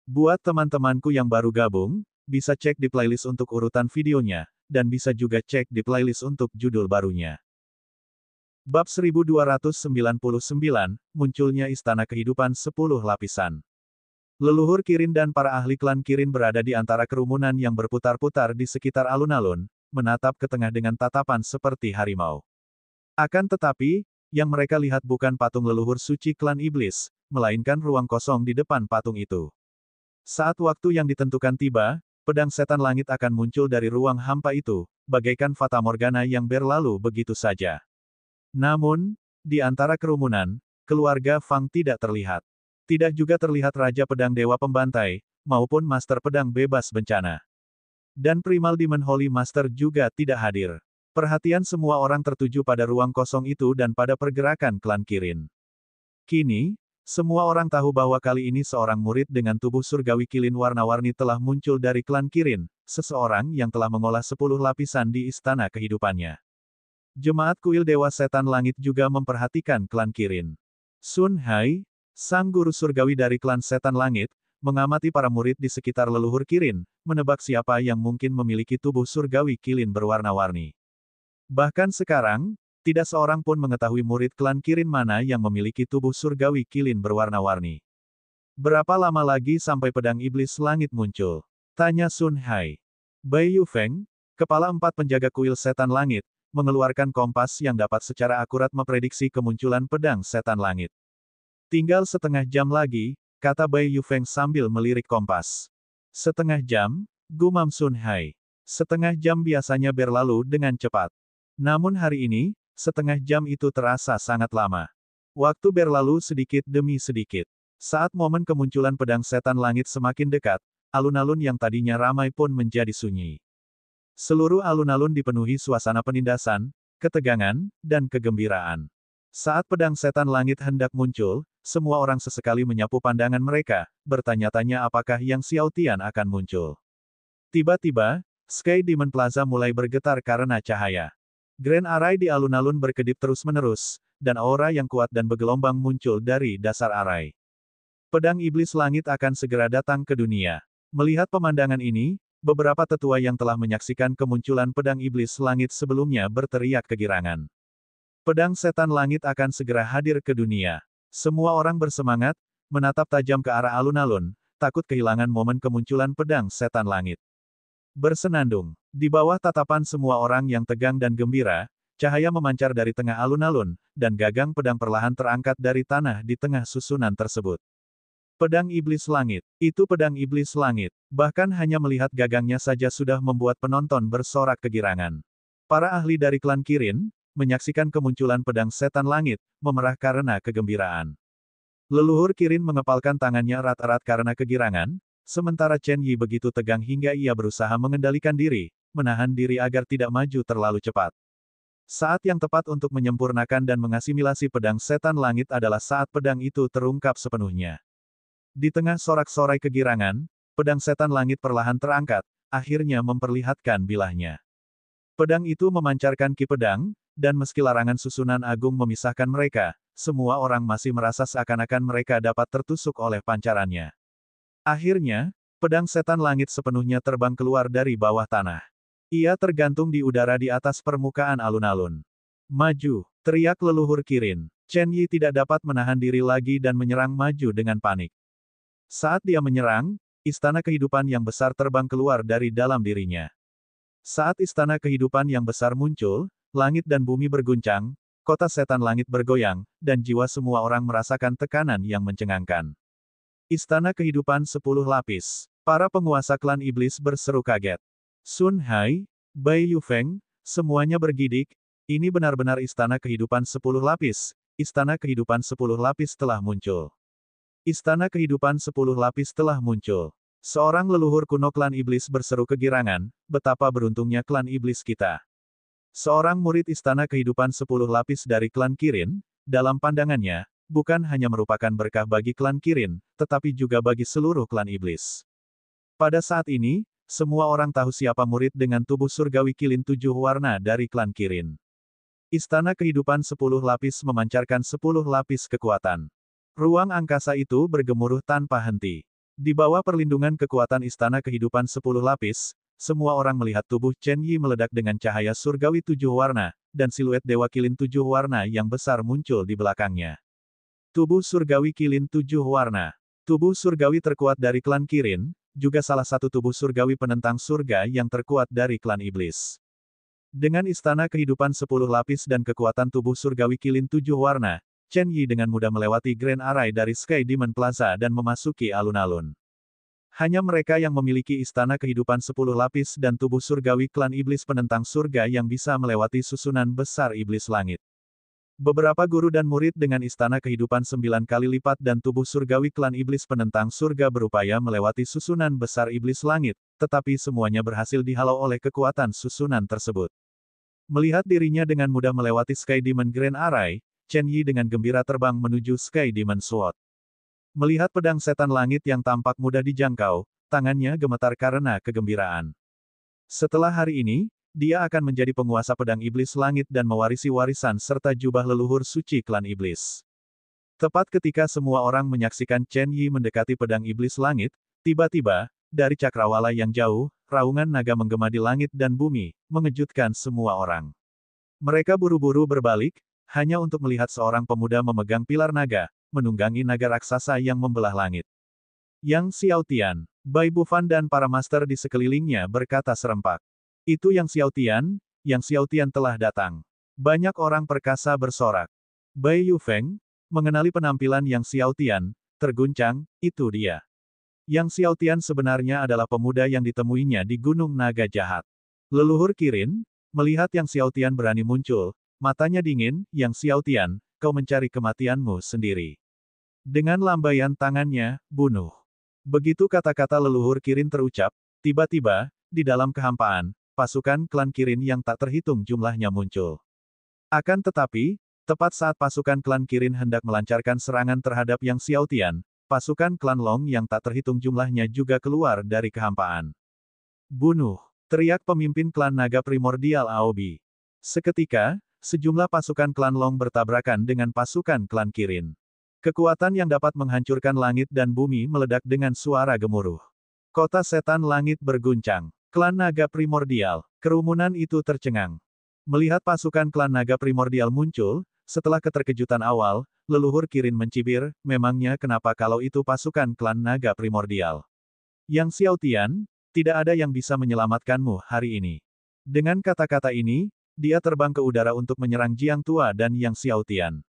Buat teman-temanku yang baru gabung, bisa cek di playlist untuk urutan videonya, dan bisa juga cek di playlist untuk judul barunya. Bab 1299, munculnya Istana Kehidupan 10 Lapisan. Leluhur Kirin dan para ahli klan Kirin berada di antara kerumunan yang berputar-putar di sekitar alun-alun, menatap ke tengah dengan tatapan seperti harimau. Akan tetapi, yang mereka lihat bukan patung leluhur suci klan iblis, melainkan ruang kosong di depan patung itu. Saat waktu yang ditentukan tiba, pedang setan langit akan muncul dari ruang hampa itu, bagaikan fata morgana yang berlalu begitu saja. Namun, di antara kerumunan, keluarga Fang tidak terlihat. Tidak juga terlihat Raja Pedang Dewa Pembantai, maupun Master Pedang Bebas Bencana. Dan Primal Demon Holy Master juga tidak hadir. Perhatian semua orang tertuju pada ruang kosong itu dan pada pergerakan klan Kirin. Kini, semua orang tahu bahwa kali ini seorang murid dengan tubuh surgawi kilin warna-warni telah muncul dari klan Kirin, seseorang yang telah mengolah 10 lapisan di istana kehidupannya. Jemaat kuil Dewa Setan Langit juga memperhatikan klan Kirin. Sun Hai, sang guru surgawi dari klan Setan Langit, mengamati para murid di sekitar leluhur Kirin, menebak siapa yang mungkin memiliki tubuh surgawi kilin berwarna-warni. Bahkan sekarang, tidak seorang pun mengetahui murid klan Kirin mana yang memiliki tubuh surgawi kilin berwarna-warni. Berapa lama lagi sampai pedang iblis langit muncul? Tanya Sun Hai. Bai Yufeng, kepala 4 penjaga kuil setan langit, mengeluarkan kompas yang dapat secara akurat memprediksi kemunculan pedang setan langit. Tinggal setengah jam lagi, kata Bai Yufeng sambil melirik kompas. Setengah jam, gumam Sun Hai. Setengah jam biasanya berlalu dengan cepat. Namun hari ini, setengah jam itu terasa sangat lama. Waktu berlalu sedikit demi sedikit. Saat momen kemunculan pedang setan langit semakin dekat, alun-alun yang tadinya ramai pun menjadi sunyi. Seluruh alun-alun dipenuhi suasana penindasan, ketegangan, dan kegembiraan. Saat pedang setan langit hendak muncul, semua orang sesekali menyapu pandangan mereka, bertanya-tanya apakah Yang Xiao Tian akan muncul. Tiba-tiba, Sky Demon Plaza mulai bergetar karena cahaya. Grand Array di alun-alun berkedip terus-menerus, dan aura yang kuat dan bergelombang muncul dari dasar arai. Pedang iblis langit akan segera datang ke dunia. Melihat pemandangan ini, beberapa tetua yang telah menyaksikan kemunculan pedang iblis langit sebelumnya berteriak kegirangan. Pedang setan langit akan segera hadir ke dunia. Semua orang bersemangat, menatap tajam ke arah alun-alun, takut kehilangan momen kemunculan pedang setan langit. Bersenandung. Di bawah tatapan semua orang yang tegang dan gembira, cahaya memancar dari tengah alun-alun, dan gagang pedang perlahan terangkat dari tanah di tengah susunan tersebut. Pedang iblis langit. Itu pedang iblis langit. Bahkan hanya melihat gagangnya saja sudah membuat penonton bersorak kegirangan. Para ahli dari klan Kirin, menyaksikan kemunculan pedang setan langit, memerah karena kegembiraan. Leluhur Kirin mengepalkan tangannya erat-erat karena kegirangan, sementara Chen Yi begitu tegang hingga ia berusaha mengendalikan diri, menahan diri agar tidak maju terlalu cepat. Saat yang tepat untuk menyempurnakan dan mengasimilasi pedang setan langit adalah saat pedang itu terungkap sepenuhnya. Di tengah sorak-sorai kegirangan, pedang setan langit perlahan terangkat, akhirnya memperlihatkan bilahnya. Pedang itu memancarkan ki pedang, dan meski larangan susunan agung memisahkan mereka, semua orang masih merasa seakan-akan mereka dapat tertusuk oleh pancarannya. Akhirnya, pedang setan langit sepenuhnya terbang keluar dari bawah tanah. Ia tergantung di udara di atas permukaan alun-alun. Maju, teriak leluhur Kirin. Chen Yi tidak dapat menahan diri lagi dan menyerang maju dengan panik. Saat dia menyerang, istana kehidupan yang besar terbang keluar dari dalam dirinya. Saat istana kehidupan yang besar muncul, langit dan bumi berguncang, kota setan langit bergoyang, dan jiwa semua orang merasakan tekanan yang mencengangkan. Istana kehidupan 10 lapis. Para penguasa klan iblis berseru kaget. Sun Hai, Bai Yufeng, semuanya bergidik, ini benar-benar istana kehidupan 10 lapis, istana kehidupan 10 lapis telah muncul. Istana kehidupan 10 lapis telah muncul. Seorang leluhur kuno klan iblis berseru kegirangan, betapa beruntungnya klan iblis kita. Seorang murid istana kehidupan 10 lapis dari klan Kirin, dalam pandangannya, bukan hanya merupakan berkah bagi klan Kirin, tetapi juga bagi seluruh klan iblis. Pada saat ini, semua orang tahu siapa murid dengan tubuh surgawi kilin 7 warna dari klan Kirin. Istana kehidupan 10 lapis memancarkan 10 lapis kekuatan. Ruang angkasa itu bergemuruh tanpa henti. Di bawah perlindungan kekuatan Istana Kehidupan 10 lapis, semua orang melihat tubuh Chen Yi meledak dengan cahaya surgawi 7 warna, dan siluet Dewa Kilin 7 warna yang besar muncul di belakangnya. Tubuh surgawi Kilin 7 warna. Tubuh surgawi terkuat dari klan Kirin, juga salah satu tubuh surgawi penentang surga yang terkuat dari klan Iblis. Dengan Istana Kehidupan 10 lapis dan kekuatan tubuh surgawi Kilin 7 warna, Chen Yi dengan mudah melewati Grand Array dari Sky Demon Plaza dan memasuki alun-alun. Hanya mereka yang memiliki Istana Kehidupan 10 lapis dan tubuh surgawi klan Iblis penentang surga yang bisa melewati susunan besar Iblis Langit. Beberapa guru dan murid dengan Istana Kehidupan 9 kali lipat dan tubuh surgawi klan Iblis penentang surga berupaya melewati susunan besar Iblis Langit, tetapi semuanya berhasil dihalau oleh kekuatan susunan tersebut. Melihat dirinya dengan mudah melewati Sky Demon Grand Array, Chen Yi dengan gembira terbang menuju Sky Demon Sword. Melihat pedang setan langit yang tampak mudah dijangkau, tangannya gemetar karena kegembiraan. Setelah hari ini, dia akan menjadi penguasa pedang iblis langit dan mewarisi warisan serta jubah leluhur suci klan iblis. Tepat ketika semua orang menyaksikan Chen Yi mendekati pedang iblis langit, tiba-tiba, dari cakrawala yang jauh, raungan naga menggema di langit dan bumi, mengejutkan semua orang. Mereka buru-buru berbalik, hanya untuk melihat seorang pemuda memegang pilar naga, menunggangi naga raksasa yang membelah langit. Yang Xiaotian, Bai Bufan dan para master di sekelilingnya berkata serempak. Itu Yang Xiaotian telah datang. Banyak orang perkasa bersorak. Bai Yufeng, mengenali penampilan Yang Xiaotian, terguncang, itu dia. Yang Xiaotian sebenarnya adalah pemuda yang ditemuinya di Gunung Naga Jahat. Leluhur Kirin, melihat Yang Xiaotian berani muncul, matanya dingin, Yang Xiaotian, kau mencari kematianmu sendiri. Dengan lambaian tangannya, bunuh. Begitu kata-kata leluhur Kirin terucap, tiba-tiba, di dalam kehampaan, pasukan klan Kirin yang tak terhitung jumlahnya muncul. Akan tetapi, tepat saat pasukan klan Kirin hendak melancarkan serangan terhadap Yang Xiaotian, pasukan klan Long yang tak terhitung jumlahnya juga keluar dari kehampaan. Bunuh! Teriak pemimpin klan naga primordial Aobi. Seketika, sejumlah pasukan klan Long bertabrakan dengan pasukan klan Kirin. Kekuatan yang dapat menghancurkan langit dan bumi meledak dengan suara gemuruh. Kota setan langit berguncang. Klan naga primordial. Kerumunan itu tercengang. Melihat pasukan klan naga primordial muncul, setelah keterkejutan awal, leluhur Kirin mencibir, memangnya kenapa kalau itu pasukan klan naga primordial? Yang Xiaotian, tidak ada yang bisa menyelamatkanmu hari ini. Dengan kata-kata ini, dia terbang ke udara untuk menyerang Jiang Tua dan Yang Xiaotian.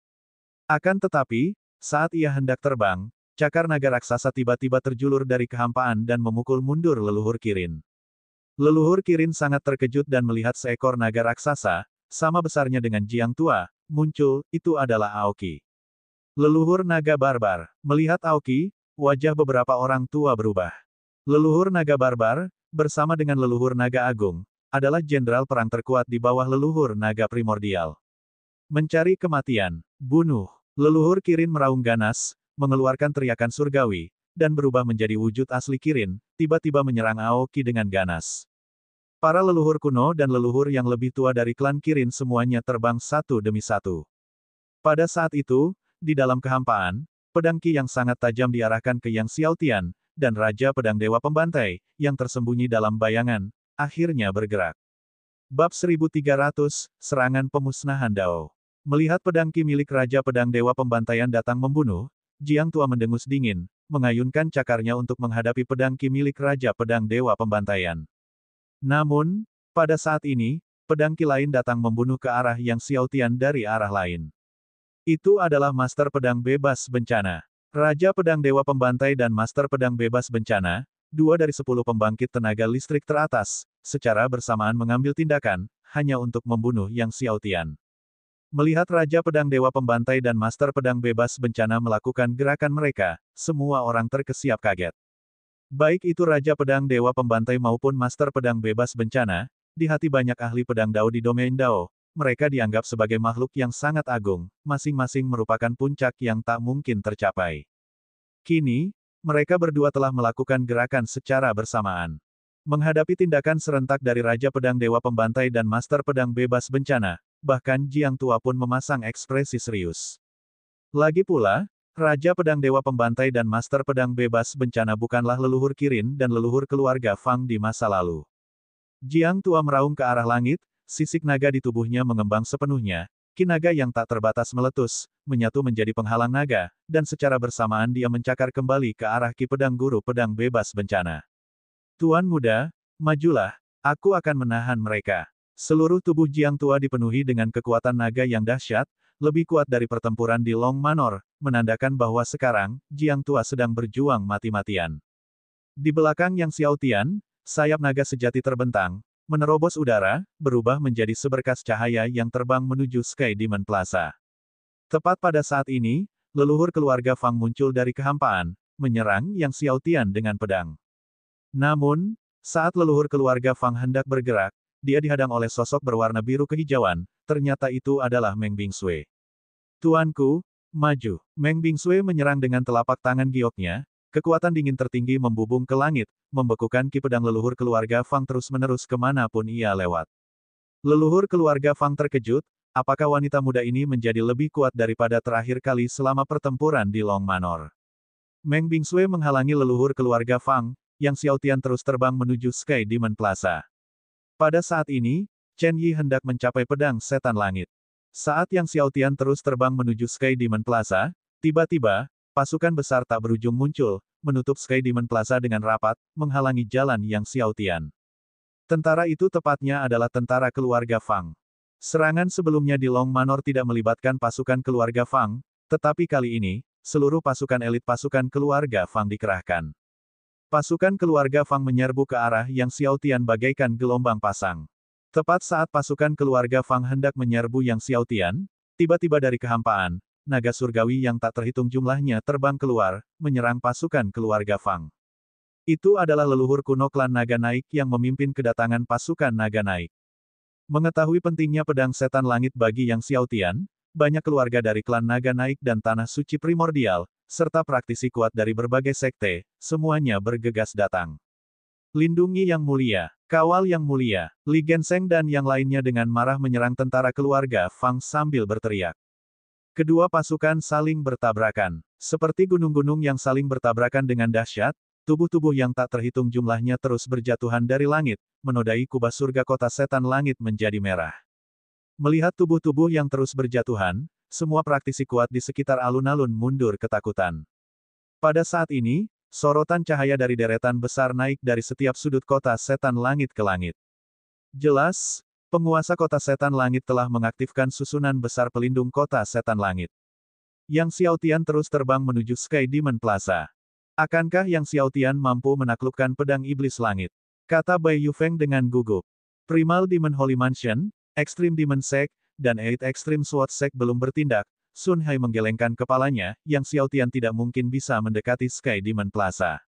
Akan tetapi, saat ia hendak terbang, cakar naga raksasa tiba-tiba terjulur dari kehampaan dan memukul mundur leluhur Kirin. Leluhur Kirin sangat terkejut dan melihat seekor naga raksasa, sama besarnya dengan Jiang Tua, muncul, itu adalah Aoki. Leluhur naga barbar. Melihat Aoki, wajah beberapa orang tua berubah. Leluhur naga barbar, bersama dengan leluhur naga agung, adalah jenderal perang terkuat di bawah leluhur naga primordial. Mencari kematian. Bunuh. Leluhur Kirin meraung ganas, mengeluarkan teriakan surgawi, dan berubah menjadi wujud asli Kirin, tiba-tiba menyerang Aoki dengan ganas. Para leluhur kuno dan leluhur yang lebih tua dari klan Kirin semuanya terbang satu demi satu. Pada saat itu, di dalam kehampaan, pedang Qi yang sangat tajam diarahkan ke Yang Xiaotian, dan Raja Pedang Dewa Pembantai, yang tersembunyi dalam bayangan, akhirnya bergerak. Bab 1300, Serangan Pemusnahan Dao. Melihat pedang Qi milik Raja Pedang Dewa Pembantaian datang membunuh, Jiang Tua mendengus dingin, mengayunkan cakarnya untuk menghadapi pedang Qi milik Raja Pedang Dewa Pembantaian. Namun, pada saat ini, pedang Qi lain datang membunuh ke arah Yang Xiaotian dari arah lain. Itu adalah Master Pedang Bebas Bencana. Raja Pedang Dewa Pembantai dan Master Pedang Bebas Bencana, 2 dari 10 pembangkit tenaga listrik teratas, secara bersamaan mengambil tindakan, hanya untuk membunuh Yang Xiaotian. Melihat Raja Pedang Dewa Pembantai dan Master Pedang Bebas Bencana melakukan gerakan mereka, semua orang terkesiap kaget. Baik itu Raja Pedang Dewa Pembantai maupun Master Pedang Bebas Bencana, di hati banyak ahli pedang Dao di domain Dao, mereka dianggap sebagai makhluk yang sangat agung, masing-masing merupakan puncak yang tak mungkin tercapai. Kini, mereka berdua telah melakukan gerakan secara bersamaan. Menghadapi tindakan serentak dari Raja Pedang Dewa Pembantai dan Master Pedang Bebas Bencana, bahkan Jiang Tua pun memasang ekspresi serius. Lagi pula, Raja Pedang Dewa Pembantai dan Master Pedang Bebas Bencana bukanlah leluhur Kirin dan leluhur keluarga Fang di masa lalu. Jiang Tua meraung ke arah langit, sisik naga di tubuhnya mengembang sepenuhnya, ki naga yang tak terbatas meletus, menyatu menjadi penghalang naga, dan secara bersamaan dia mencakar kembali ke arah Ki Pedang Guru Pedang Bebas Bencana. Tuan muda, majulah, aku akan menahan mereka. Seluruh tubuh Jiang Tua dipenuhi dengan kekuatan naga yang dahsyat, lebih kuat dari pertempuran di Long Manor, menandakan bahwa sekarang, Jiang Tua sedang berjuang mati-matian. Di belakang Yang Xiaotian, sayap naga sejati terbentang, menerobos udara, berubah menjadi seberkas cahaya yang terbang menuju Sky Demon Plaza. Tepat pada saat ini, leluhur keluarga Fang muncul dari kehampaan, menyerang Yang Xiaotian dengan pedang. Namun, saat leluhur keluarga Fang hendak bergerak, dia dihadang oleh sosok berwarna biru kehijauan, ternyata itu adalah Meng Bingsui. Tuanku, maju. Meng Bingsui menyerang dengan telapak tangan gioknya, kekuatan dingin tertinggi membubung ke langit, membekukan ki pedang leluhur keluarga Fang terus-menerus kemanapun ia lewat. Leluhur keluarga Fang terkejut, apakah wanita muda ini menjadi lebih kuat daripada terakhir kali selama pertempuran di Long Manor? Meng Bingsui menghalangi leluhur keluarga Fang, Yang Xiaotian terus terbang menuju Sky Demon Plaza. Pada saat ini, Chen Yi hendak mencapai pedang setan langit. Saat Yang Xiaotian terus terbang menuju Sky Demon Plaza, tiba-tiba, pasukan besar tak berujung muncul, menutup Sky Demon Plaza dengan rapat, menghalangi jalan Yang Xiaotian. Tentara itu tepatnya adalah tentara keluarga Fang. Serangan sebelumnya di Long Manor tidak melibatkan pasukan keluarga Fang, tetapi kali ini, seluruh pasukan elit pasukan keluarga Fang dikerahkan. Pasukan keluarga Fang menyerbu ke arah Yang Xiaotian bagaikan gelombang pasang. Tepat saat pasukan keluarga Fang hendak menyerbu Yang Xiaotian, tiba-tiba dari kehampaan, naga surgawi yang tak terhitung jumlahnya terbang keluar, menyerang pasukan keluarga Fang. Itu adalah leluhur kuno klan naga naik yang memimpin kedatangan pasukan naga naik. Mengetahui pentingnya pedang setan langit bagi Yang Xiaotian, banyak keluarga dari klan naga naik dan tanah suci primordial, serta praktisi kuat dari berbagai sekte, semuanya bergegas datang. Lindungi Yang Mulia, kawal Yang Mulia, Li Genseng dan yang lainnya dengan marah menyerang tentara keluarga Fang sambil berteriak. Kedua pasukan saling bertabrakan. Seperti gunung-gunung yang saling bertabrakan dengan dahsyat, tubuh-tubuh yang tak terhitung jumlahnya terus berjatuhan dari langit, menodai kubah surga kota setan langit menjadi merah. Melihat tubuh-tubuh yang terus berjatuhan, semua praktisi kuat di sekitar alun-alun mundur ketakutan. Pada saat ini, sorotan cahaya dari deretan besar naik dari setiap sudut kota setan langit ke langit. Jelas, penguasa kota setan langit telah mengaktifkan susunan besar pelindung kota setan langit. Yang Xiaotian terus terbang menuju Sky Demon Plaza. Akankah Yang Xiaotian mampu menaklukkan pedang iblis langit? Kata Bai Yufeng dengan gugup. Primal Demon Holy Mansion, Extreme Demon Sect, dan Eight Extreme Sword Sect belum bertindak, Sun Hai menggelengkan kepalanya, Yang Xiaotian tidak mungkin bisa mendekati Sky Demon Plaza.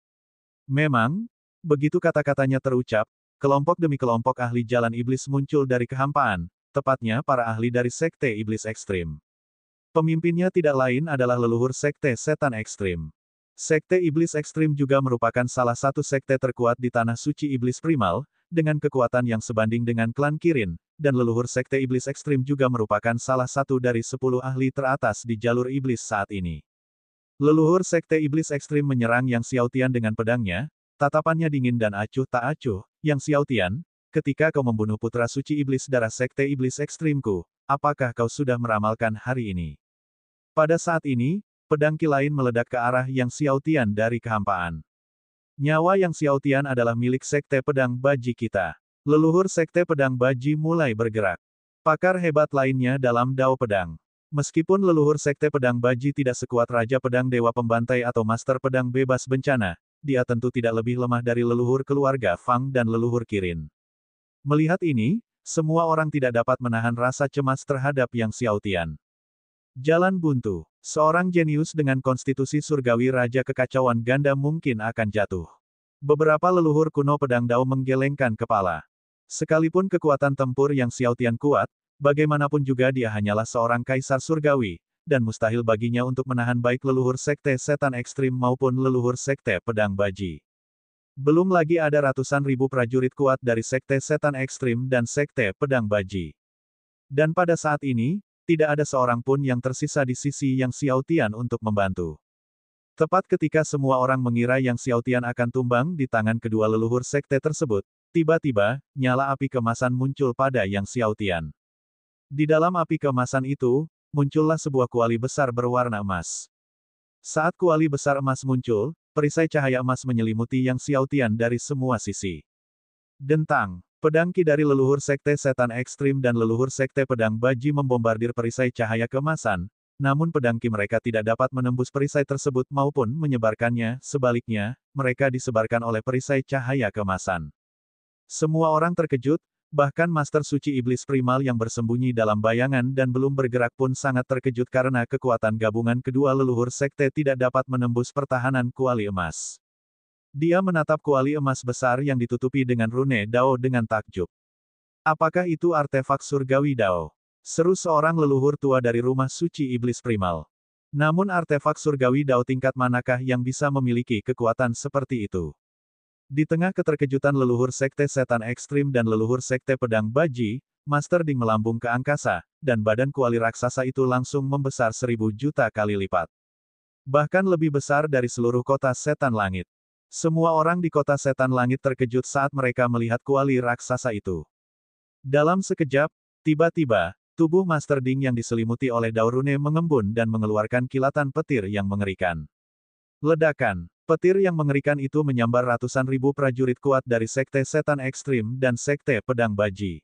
Memang, begitu kata-katanya terucap, kelompok demi kelompok ahli jalan iblis muncul dari kehampaan, tepatnya para ahli dari Sekte Iblis Ekstrim. Pemimpinnya tidak lain adalah leluhur Sekte Setan Ekstrim. Sekte Iblis Ekstrim juga merupakan salah satu sekte terkuat di Tanah Suci Iblis Primal, dengan kekuatan yang sebanding dengan klan Kirin, dan leluhur Sekte Iblis Ekstrim juga merupakan salah satu dari 10 ahli teratas di jalur iblis saat ini. Leluhur Sekte Iblis Ekstrim menyerang Yang Xiaotian dengan pedangnya, tatapannya dingin dan acuh tak acuh. Yang Xiaotian, ketika kau membunuh putra suci iblis darah Sekte Iblis Ekstrimku, apakah kau sudah meramalkan hari ini? Pada saat ini, pedang ki lain meledak ke arah Yang Xiaotian dari kehampaan. Nyawa Yang Xiaotian adalah milik Sekte Pedang Baji kita. Leluhur Sekte Pedang Baji mulai bergerak. Pakar hebat lainnya dalam Dao Pedang. Meskipun leluhur Sekte Pedang Baji tidak sekuat Raja Pedang Dewa Pembantai atau Master Pedang Bebas Bencana, dia tentu tidak lebih lemah dari leluhur keluarga Fang dan leluhur Kirin. Melihat ini, semua orang tidak dapat menahan rasa cemas terhadap Yang Xiaotian. Jalan buntu. Seorang jenius dengan konstitusi surgawi Raja Kekacauan Ganda mungkin akan jatuh. Beberapa leluhur kuno pedang Dao menggelengkan kepala. Sekalipun kekuatan tempur Yang Xiaotian kuat, bagaimanapun juga dia hanyalah seorang kaisar surgawi, dan mustahil baginya untuk menahan baik leluhur Sekte Setan Ekstrim maupun leluhur Sekte Pedang Baji. Belum lagi ada ratusan ribu prajurit kuat dari Sekte Setan Ekstrim dan Sekte Pedang Baji. Dan pada saat ini, tidak ada seorang pun yang tersisa di sisi Yang Xiaotian untuk membantu. Tepat ketika semua orang mengira Yang Xiaotian akan tumbang di tangan kedua leluhur sekte tersebut, tiba-tiba, nyala api kemasan muncul pada Yang Xiaotian. Di dalam api kemasan itu, muncullah sebuah kuali besar berwarna emas. Saat kuali besar emas muncul, perisai cahaya emas menyelimuti Yang Xiaotian dari semua sisi. Dentang, pedang ki dari leluhur sekte setan ekstrim dan leluhur sekte pedang baji membombardir perisai cahaya kemasan, namun pedang ki mereka tidak dapat menembus perisai tersebut maupun menyebarkannya, sebaliknya, mereka disebarkan oleh perisai cahaya kemasan. Semua orang terkejut, bahkan Master Suci Iblis Primal yang bersembunyi dalam bayangan dan belum bergerak pun sangat terkejut karena kekuatan gabungan kedua leluhur sekte tidak dapat menembus pertahanan kuali emas. Dia menatap kuali emas besar yang ditutupi dengan rune Dao dengan takjub. Apakah itu artefak surgawi Dao? Seru seorang leluhur tua dari rumah suci Iblis Primal. Namun artefak surgawi Dao tingkat manakah yang bisa memiliki kekuatan seperti itu? Di tengah keterkejutan leluhur sekte setan ekstrim dan leluhur sekte pedang baji, Master Ding melambung ke angkasa, dan badan kuali raksasa itu langsung membesar 1000 juta kali lipat. Bahkan lebih besar dari seluruh kota setan langit. Semua orang di kota setan langit terkejut saat mereka melihat kuali raksasa itu. Dalam sekejap, tiba-tiba, tubuh Master Ding yang diselimuti oleh daurune mengembun dan mengeluarkan kilatan petir yang mengerikan. Ledakan, petir yang mengerikan itu menyambar ratusan ribu prajurit kuat dari sekte setan ekstrim dan sekte pedang baji.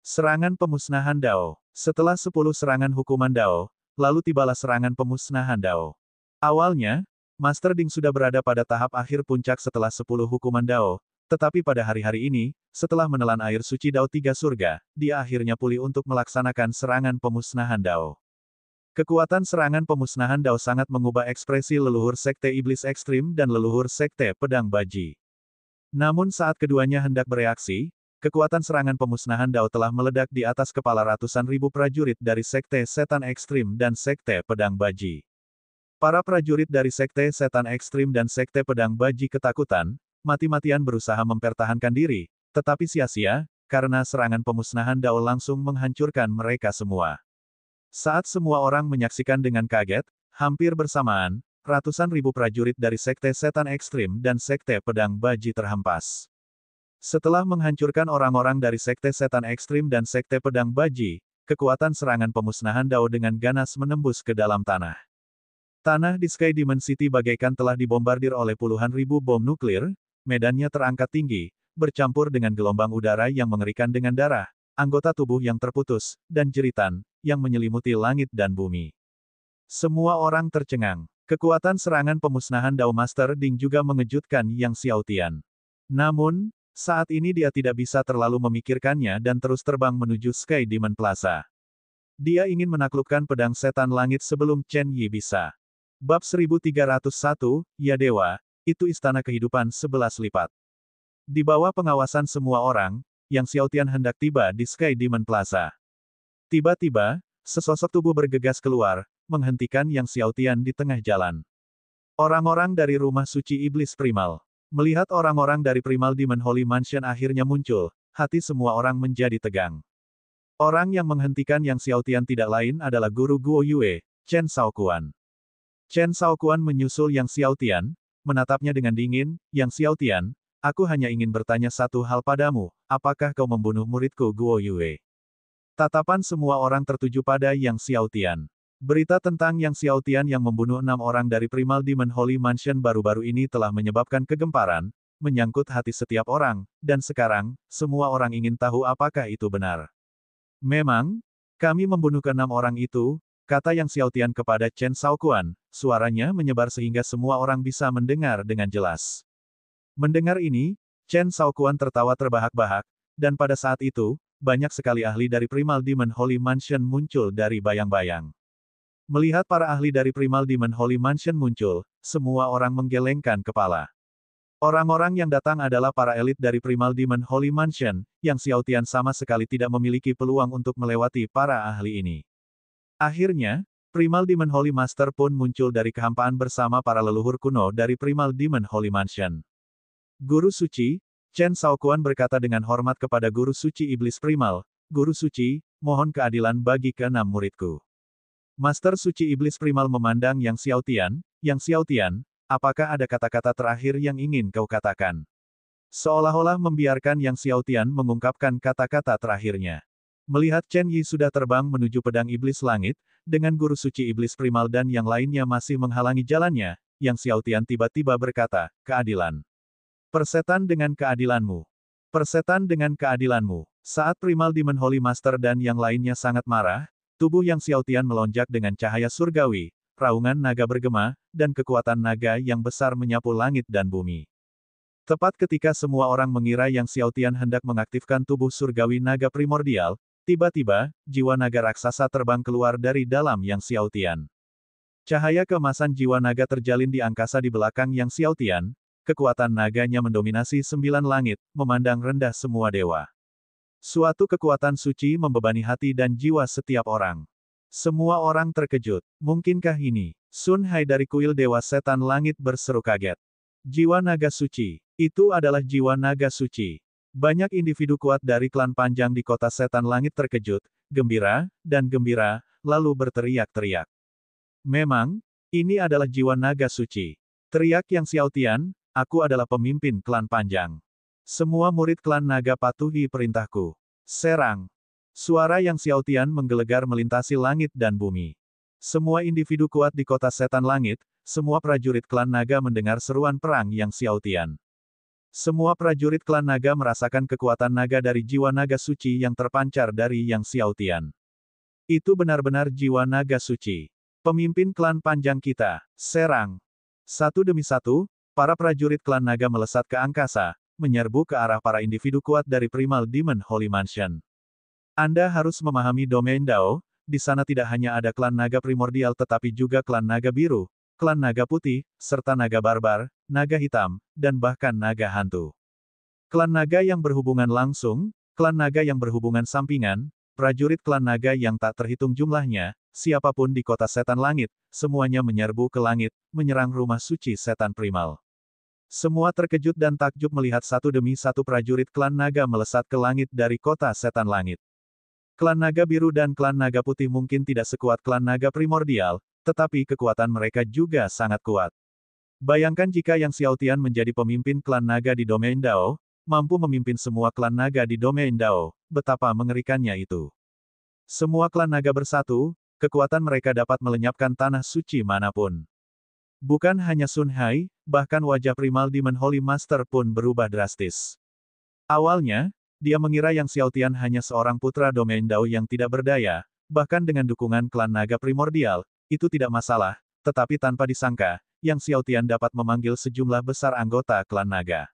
Serangan pemusnahan Dao. Setelah 10 serangan hukuman Dao, lalu tibalah serangan pemusnahan Dao. Awalnya, Master Ding sudah berada pada tahap akhir puncak setelah 10 hukuman Dao, tetapi pada hari-hari ini, setelah menelan air suci Dao Tiga Surga, dia akhirnya pulih untuk melaksanakan serangan pemusnahan Dao. Kekuatan serangan pemusnahan Dao sangat mengubah ekspresi leluhur sekte iblis ekstrim dan leluhur sekte pedang baji. Namun saat keduanya hendak bereaksi, kekuatan serangan pemusnahan Dao telah meledak di atas kepala ratusan ribu prajurit dari sekte setan ekstrim dan sekte pedang baji. Para prajurit dari sekte setan ekstrim dan sekte pedang baji ketakutan, mati-matian berusaha mempertahankan diri, tetapi sia-sia, karena serangan pemusnahan Dao langsung menghancurkan mereka semua. Saat semua orang menyaksikan dengan kaget, hampir bersamaan, ratusan ribu prajurit dari sekte setan ekstrim dan sekte pedang baji terhempas. Setelah menghancurkan orang-orang dari sekte setan ekstrim dan sekte pedang baji, kekuatan serangan pemusnahan Dao dengan ganas menembus ke dalam tanah. Tanah di Sky Demon City bagaikan telah dibombardir oleh puluhan ribu bom nuklir, medannya terangkat tinggi, bercampur dengan gelombang udara yang mengerikan dengan darah, anggota tubuh yang terputus, dan jeritan, yang menyelimuti langit dan bumi. Semua orang tercengang. Kekuatan serangan pemusnahan Dao Master Ding juga mengejutkan Yang Xiaotian. Namun, saat ini dia tidak bisa terlalu memikirkannya dan terus terbang menuju Sky Demon Plaza. Dia ingin menaklukkan pedang setan langit sebelum Chen Yi bisa. Bab 1301, Ya Dewa, itu istana kehidupan 11 lipat. Di bawah pengawasan semua orang, Yang Xiaotian hendak tiba di Sky Demon Plaza. Tiba-tiba, sesosok tubuh bergegas keluar, menghentikan Yang Xiaotian di tengah jalan. Orang-orang dari rumah suci Iblis Primal. Melihat orang-orang dari Primal Demon Holy Mansion akhirnya muncul, hati semua orang menjadi tegang. Orang yang menghentikan Yang Xiaotian tidak lain adalah Guru Guo Yue, Chen Shaoquan. Chen Shaoquan menyusul Yang Xiaotian, menatapnya dengan dingin, Yang Xiaotian, aku hanya ingin bertanya satu hal padamu, apakah kau membunuh muridku Guo Yue? Tatapan semua orang tertuju pada Yang Xiaotian. Berita tentang Yang Xiaotian yang membunuh 6 orang dari Primal Demon Holy Mansion baru-baru ini telah menyebabkan kegemparan, menyangkut hati setiap orang, dan sekarang, semua orang ingin tahu apakah itu benar. Memang, kami membunuh ke-6 orang itu, kata Yang Xiaotian kepada Chen Shaoquan, suaranya menyebar sehingga semua orang bisa mendengar dengan jelas. Mendengar ini, Chen Shaoquan tertawa terbahak-bahak, dan pada saat itu, banyak sekali ahli dari Primal Demon Holy Mansion muncul dari bayang-bayang. Melihat para ahli dari Primal Demon Holy Mansion muncul, semua orang menggelengkan kepala. Orang-orang yang datang adalah para elit dari Primal Demon Holy Mansion, Yang Xiaotian sama sekali tidak memiliki peluang untuk melewati para ahli ini. Akhirnya, Primal Demon Holy Master pun muncul dari kehampaan bersama para leluhur kuno dari Primal Demon Holy Mansion. Guru Suci, Chen Shaoquan berkata dengan hormat kepada Guru Suci Iblis Primal, Guru Suci, mohon keadilan bagi keenam muridku. Master Suci Iblis Primal memandang Yang Xiaotian, apakah ada kata-kata terakhir yang ingin kau katakan? Seolah-olah membiarkan Yang Xiaotian mengungkapkan kata-kata terakhirnya. Melihat Chen Yi sudah terbang menuju pedang iblis langit, dengan guru suci iblis primal dan yang lainnya masih menghalangi jalannya, Yang Xiaotian tiba-tiba berkata, keadilan. Persetan dengan keadilanmu. Persetan dengan keadilanmu. Saat Primal Demon Holy Master dan yang lainnya sangat marah, tubuh Yang Xiaotian melonjak dengan cahaya surgawi, raungan naga bergema, dan kekuatan naga yang besar menyapu langit dan bumi. Tepat ketika semua orang mengira Yang Xiaotian hendak mengaktifkan tubuh surgawi naga primordial, tiba-tiba, jiwa naga raksasa terbang keluar dari dalam Yang Xiaotian. Cahaya keemasan jiwa naga terjalin di angkasa di belakang Yang Xiaotian, kekuatan naganya mendominasi 9 langit, memandang rendah semua dewa. Suatu kekuatan suci membebani hati dan jiwa setiap orang. Semua orang terkejut. Mungkinkah ini? Sun Hai dari kuil Dewa Setan Langit berseru kaget. Jiwa naga suci. Itu adalah jiwa naga suci. Banyak individu kuat dari klan panjang di kota setan langit terkejut, gembira, lalu berteriak-teriak. Memang, ini adalah jiwa naga suci. Teriak Yang Xiaotian, aku adalah pemimpin klan panjang. Semua murid klan naga patuhi perintahku. Serang. Suara Yang Xiaotian menggelegar melintasi langit dan bumi. Semua individu kuat di kota setan langit, semua prajurit klan naga mendengar seruan perang Yang Xiaotian. Semua prajurit klan naga merasakan kekuatan naga dari jiwa naga suci yang terpancar dari Yang Xiaotian. Itu benar-benar jiwa naga suci. Pemimpin klan panjang kita, serang. Satu demi satu, para prajurit klan naga melesat ke angkasa, menyerbu ke arah para individu kuat dari Primal Demon Holy Mansion. Anda harus memahami domain Dao, di sana tidak hanya ada klan naga primordial tetapi juga klan naga biru, klan naga putih, serta naga barbar, naga hitam, dan bahkan naga hantu. Klan naga yang berhubungan langsung, klan naga yang berhubungan sampingan, prajurit klan naga yang tak terhitung jumlahnya, siapapun di kota setan langit, semuanya menyerbu ke langit, menyerang rumah suci setan primal. Semua terkejut dan takjub melihat satu demi satu prajurit klan naga melesat ke langit dari kota setan langit. Klan naga biru dan klan naga putih mungkin tidak sekuat klan naga primordial, tetapi kekuatan mereka juga sangat kuat. Bayangkan jika Yang Xiaotian menjadi pemimpin klan naga di domain Dao, mampu memimpin semua klan naga di domain Dao, betapa mengerikannya itu. Semua klan naga bersatu, kekuatan mereka dapat melenyapkan tanah suci manapun. Bukan hanya Sun Hai, bahkan wajah Primal Demon Holy Master pun berubah drastis. Awalnya, dia mengira Yang Xiaotian hanya seorang putra domain Dao yang tidak berdaya, bahkan dengan dukungan klan naga primordial, itu tidak masalah, tetapi tanpa disangka, Yang Xiaotian dapat memanggil sejumlah besar anggota klan naga.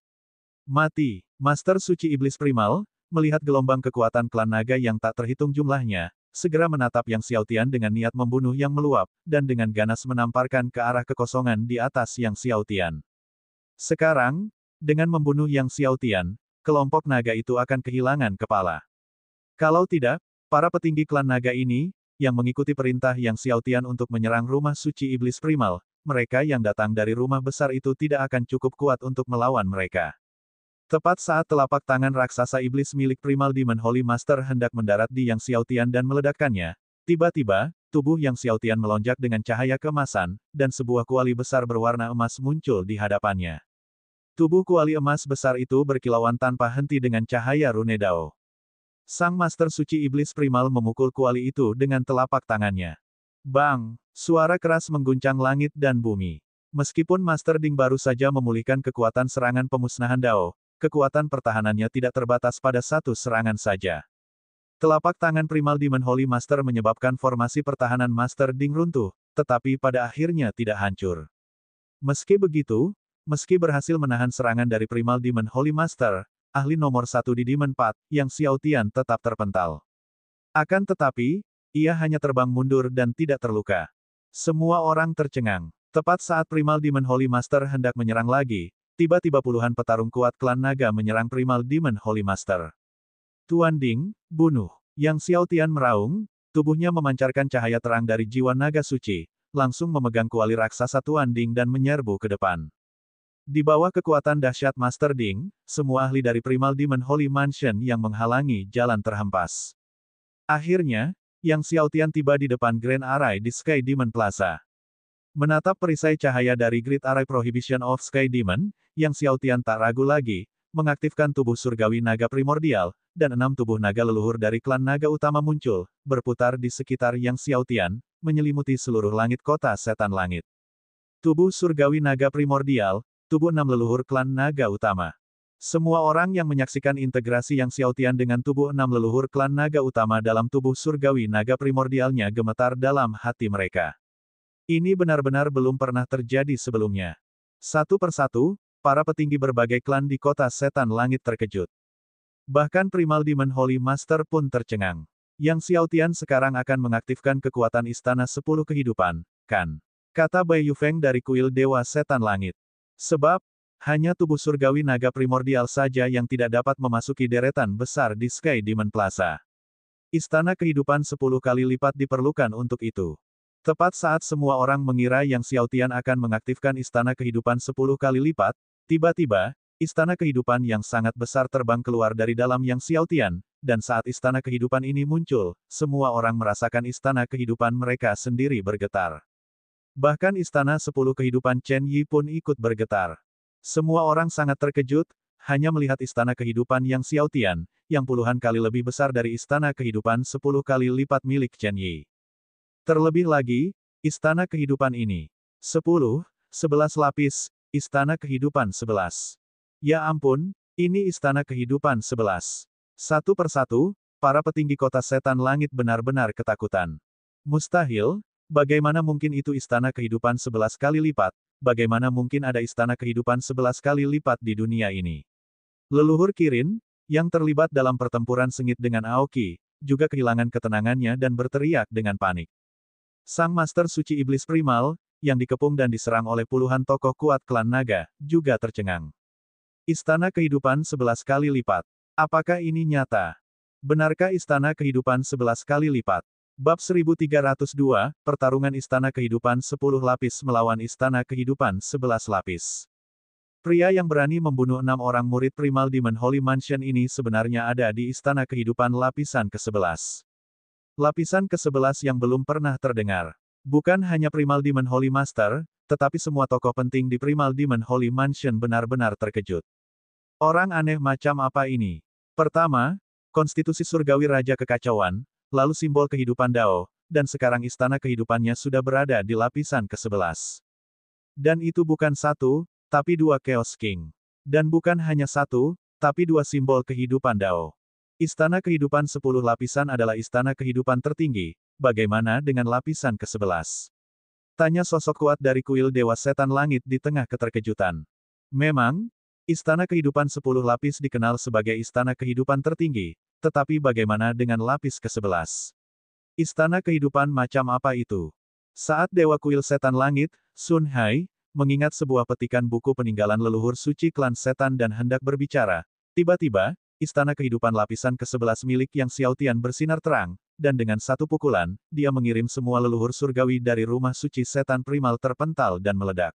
Mati, Master Suci Iblis Primal, melihat gelombang kekuatan klan naga yang tak terhitung jumlahnya, segera menatap Yang Xiaotian dengan niat membunuh yang meluap, dan dengan ganas menamparkan ke arah kekosongan di atas Yang Xiaotian. Sekarang, dengan membunuh Yang Xiaotian, kelompok naga itu akan kehilangan kepala. Kalau tidak, para petinggi klan naga ini, yang mengikuti perintah Yang Xiaotian untuk menyerang rumah suci iblis primal, mereka yang datang dari rumah besar itu tidak akan cukup kuat untuk melawan mereka. Tepat saat telapak tangan raksasa iblis milik Primal Demon Holy Master hendak mendarat di Yang Xiaotian dan meledakkannya, tiba-tiba, tubuh Yang Xiaotian melonjak dengan cahaya keemasan, dan sebuah kuali besar berwarna emas muncul di hadapannya. Tubuh kuali emas besar itu berkilauan tanpa henti dengan cahaya rune Dao. Sang Master Suci Iblis Primal memukul kuali itu dengan telapak tangannya. Bang! Suara keras mengguncang langit dan bumi. Meskipun Master Ding baru saja memulihkan kekuatan serangan pemusnahan Dao, kekuatan pertahanannya tidak terbatas pada satu serangan saja. Telapak tangan Primal Demon Holy Master menyebabkan formasi pertahanan Master Ding runtuh, tetapi pada akhirnya tidak hancur. Meski begitu, meski berhasil menahan serangan dari Primal Demon Holy Master, ahli nomor 1 di Demon Path, Yang Xiaotian tetap terpental. Akan tetapi, ia hanya terbang mundur dan tidak terluka. Semua orang tercengang. Tepat saat Primal Demon Holy Master hendak menyerang lagi, tiba-tiba puluhan petarung kuat klan naga menyerang Primal Demon Holy Master. Tuan Ding, bunuh. Yang Xiaotian meraung, tubuhnya memancarkan cahaya terang dari jiwa naga suci, langsung memegang kuali raksasa Tuan Ding dan menyerbu ke depan. Di bawah kekuatan dahsyat Master Ding, semua ahli dari Primal Demon Holy Mansion yang menghalangi jalan terhempas. Akhirnya, Yang Xiaotian tiba di depan Grand Array di Sky Demon Plaza. Menatap perisai cahaya dari Great Array Prohibition of Sky Demon, Yang Xiaotian tak ragu lagi, mengaktifkan tubuh surgawi naga primordial, dan 6 tubuh naga leluhur dari klan naga utama muncul, berputar di sekitar Yang Xiaotian, menyelimuti seluruh langit kota setan langit. Tubuh surgawi naga primordial, tubuh 6 leluhur klan naga utama. Semua orang yang menyaksikan integrasi Yang Xiaotian dengan tubuh 6 leluhur klan naga utama dalam tubuh surgawi naga primordialnya gemetar dalam hati mereka. Ini benar-benar belum pernah terjadi sebelumnya. Satu persatu, para petinggi berbagai klan di kota setan langit terkejut. Bahkan Primal Demon Holy Master pun tercengang. Yang Xiaotian sekarang akan mengaktifkan kekuatan Istana 10 Kehidupan, kan? Kata Bai Yufeng dari kuil Dewa Setan Langit. Sebab, hanya tubuh surgawi naga primordial saja yang tidak dapat memasuki deretan besar di Sky Demon Plaza. Istana kehidupan 10 kali lipat diperlukan untuk itu. Tepat saat semua orang mengira Yang Xiaotian akan mengaktifkan istana kehidupan 10 kali lipat, tiba-tiba, istana kehidupan yang sangat besar terbang keluar dari dalam Yang Xiaotian, dan saat istana kehidupan ini muncul, semua orang merasakan istana kehidupan mereka sendiri bergetar. Bahkan istana 10 kehidupan Chen Yi pun ikut bergetar. Semua orang sangat terkejut, hanya melihat istana kehidupan Yang Xiaotian, yang puluhan kali lebih besar dari istana kehidupan 10 kali lipat milik Chen Yi. Terlebih lagi, istana kehidupan ini. 10, 11 lapis, istana kehidupan 11. Ya ampun, ini istana kehidupan 11. Satu persatu, para petinggi kota setan langit benar-benar ketakutan. Mustahil, bagaimana mungkin itu istana kehidupan 11 kali lipat? Bagaimana mungkin ada istana kehidupan 11 kali lipat di dunia ini? Leluhur Kirin, yang terlibat dalam pertempuran sengit dengan Aoki, juga kehilangan ketenangannya dan berteriak dengan panik. Sang Master Suci Iblis Primal, yang dikepung dan diserang oleh puluhan tokoh kuat klan naga, juga tercengang. Istana kehidupan 11 kali lipat. Apakah ini nyata? Benarkah istana kehidupan 11 kali lipat? Bab 1302, Pertarungan Istana Kehidupan 10 Lapis melawan Istana Kehidupan 11 Lapis. Pria yang berani membunuh 6 orang murid Primal Demon Holy Mansion ini sebenarnya ada di Istana Kehidupan lapisan ke-11. Lapisan ke-11 yang belum pernah terdengar. Bukan hanya Primal Demon Holy Master, tetapi semua tokoh penting di Primal Demon Holy Mansion benar-benar terkejut. Orang aneh macam apa ini? Pertama, konstitusi surgawi Raja Kekacauan, lalu simbol kehidupan Dao, dan sekarang istana kehidupannya sudah berada di lapisan ke-11. Dan itu bukan satu, tapi 2 Chaos King. Dan bukan hanya satu, tapi 2 simbol kehidupan Dao. Istana kehidupan 10 lapisan adalah istana kehidupan tertinggi, bagaimana dengan lapisan ke-11? Tanya sosok kuat dari kuil Dewa Setan Langit di tengah keterkejutan. Memang, istana kehidupan 10 lapis dikenal sebagai istana kehidupan tertinggi, tetapi bagaimana dengan lapis ke-11? Istana kehidupan macam apa itu? Saat Dewa Kuil Setan Langit, Sun Hai, mengingat sebuah petikan buku peninggalan leluhur suci klan setan dan hendak berbicara, tiba-tiba, istana kehidupan lapisan ke-11 milik Yang Xiaotian bersinar terang, dan dengan satu pukulan, dia mengirim semua leluhur surgawi dari rumah suci setan primal terpental dan meledak.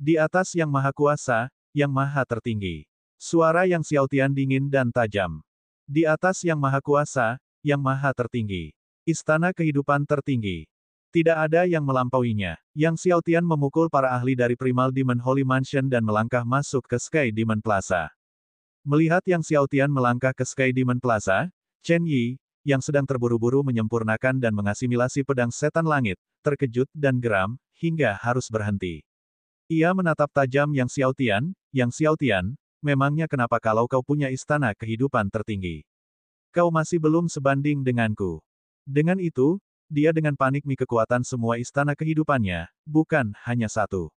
Di atas Yang Maha Kuasa, Yang Maha Tertinggi. Suara Yang Xiaotian dingin dan tajam. Di atas Yang Maha Kuasa, Yang Maha Tertinggi. Istana kehidupan tertinggi. Tidak ada yang melampauinya. Yang Xiaotian memukul para ahli dari Primal Demon Holy Mansion dan melangkah masuk ke Sky Demon Plaza. Melihat Yang Xiaotian melangkah ke Sky Demon Plaza, Chen Yi, yang sedang terburu-buru menyempurnakan dan mengasimilasi pedang setan langit, terkejut dan geram, hingga harus berhenti. Ia menatap tajam Yang Xiaotian, memangnya kenapa kalau kau punya istana kehidupan tertinggi? Kau masih belum sebanding denganku. Dengan itu, dia dengan panik kekuatan semua istana kehidupannya, bukan hanya satu.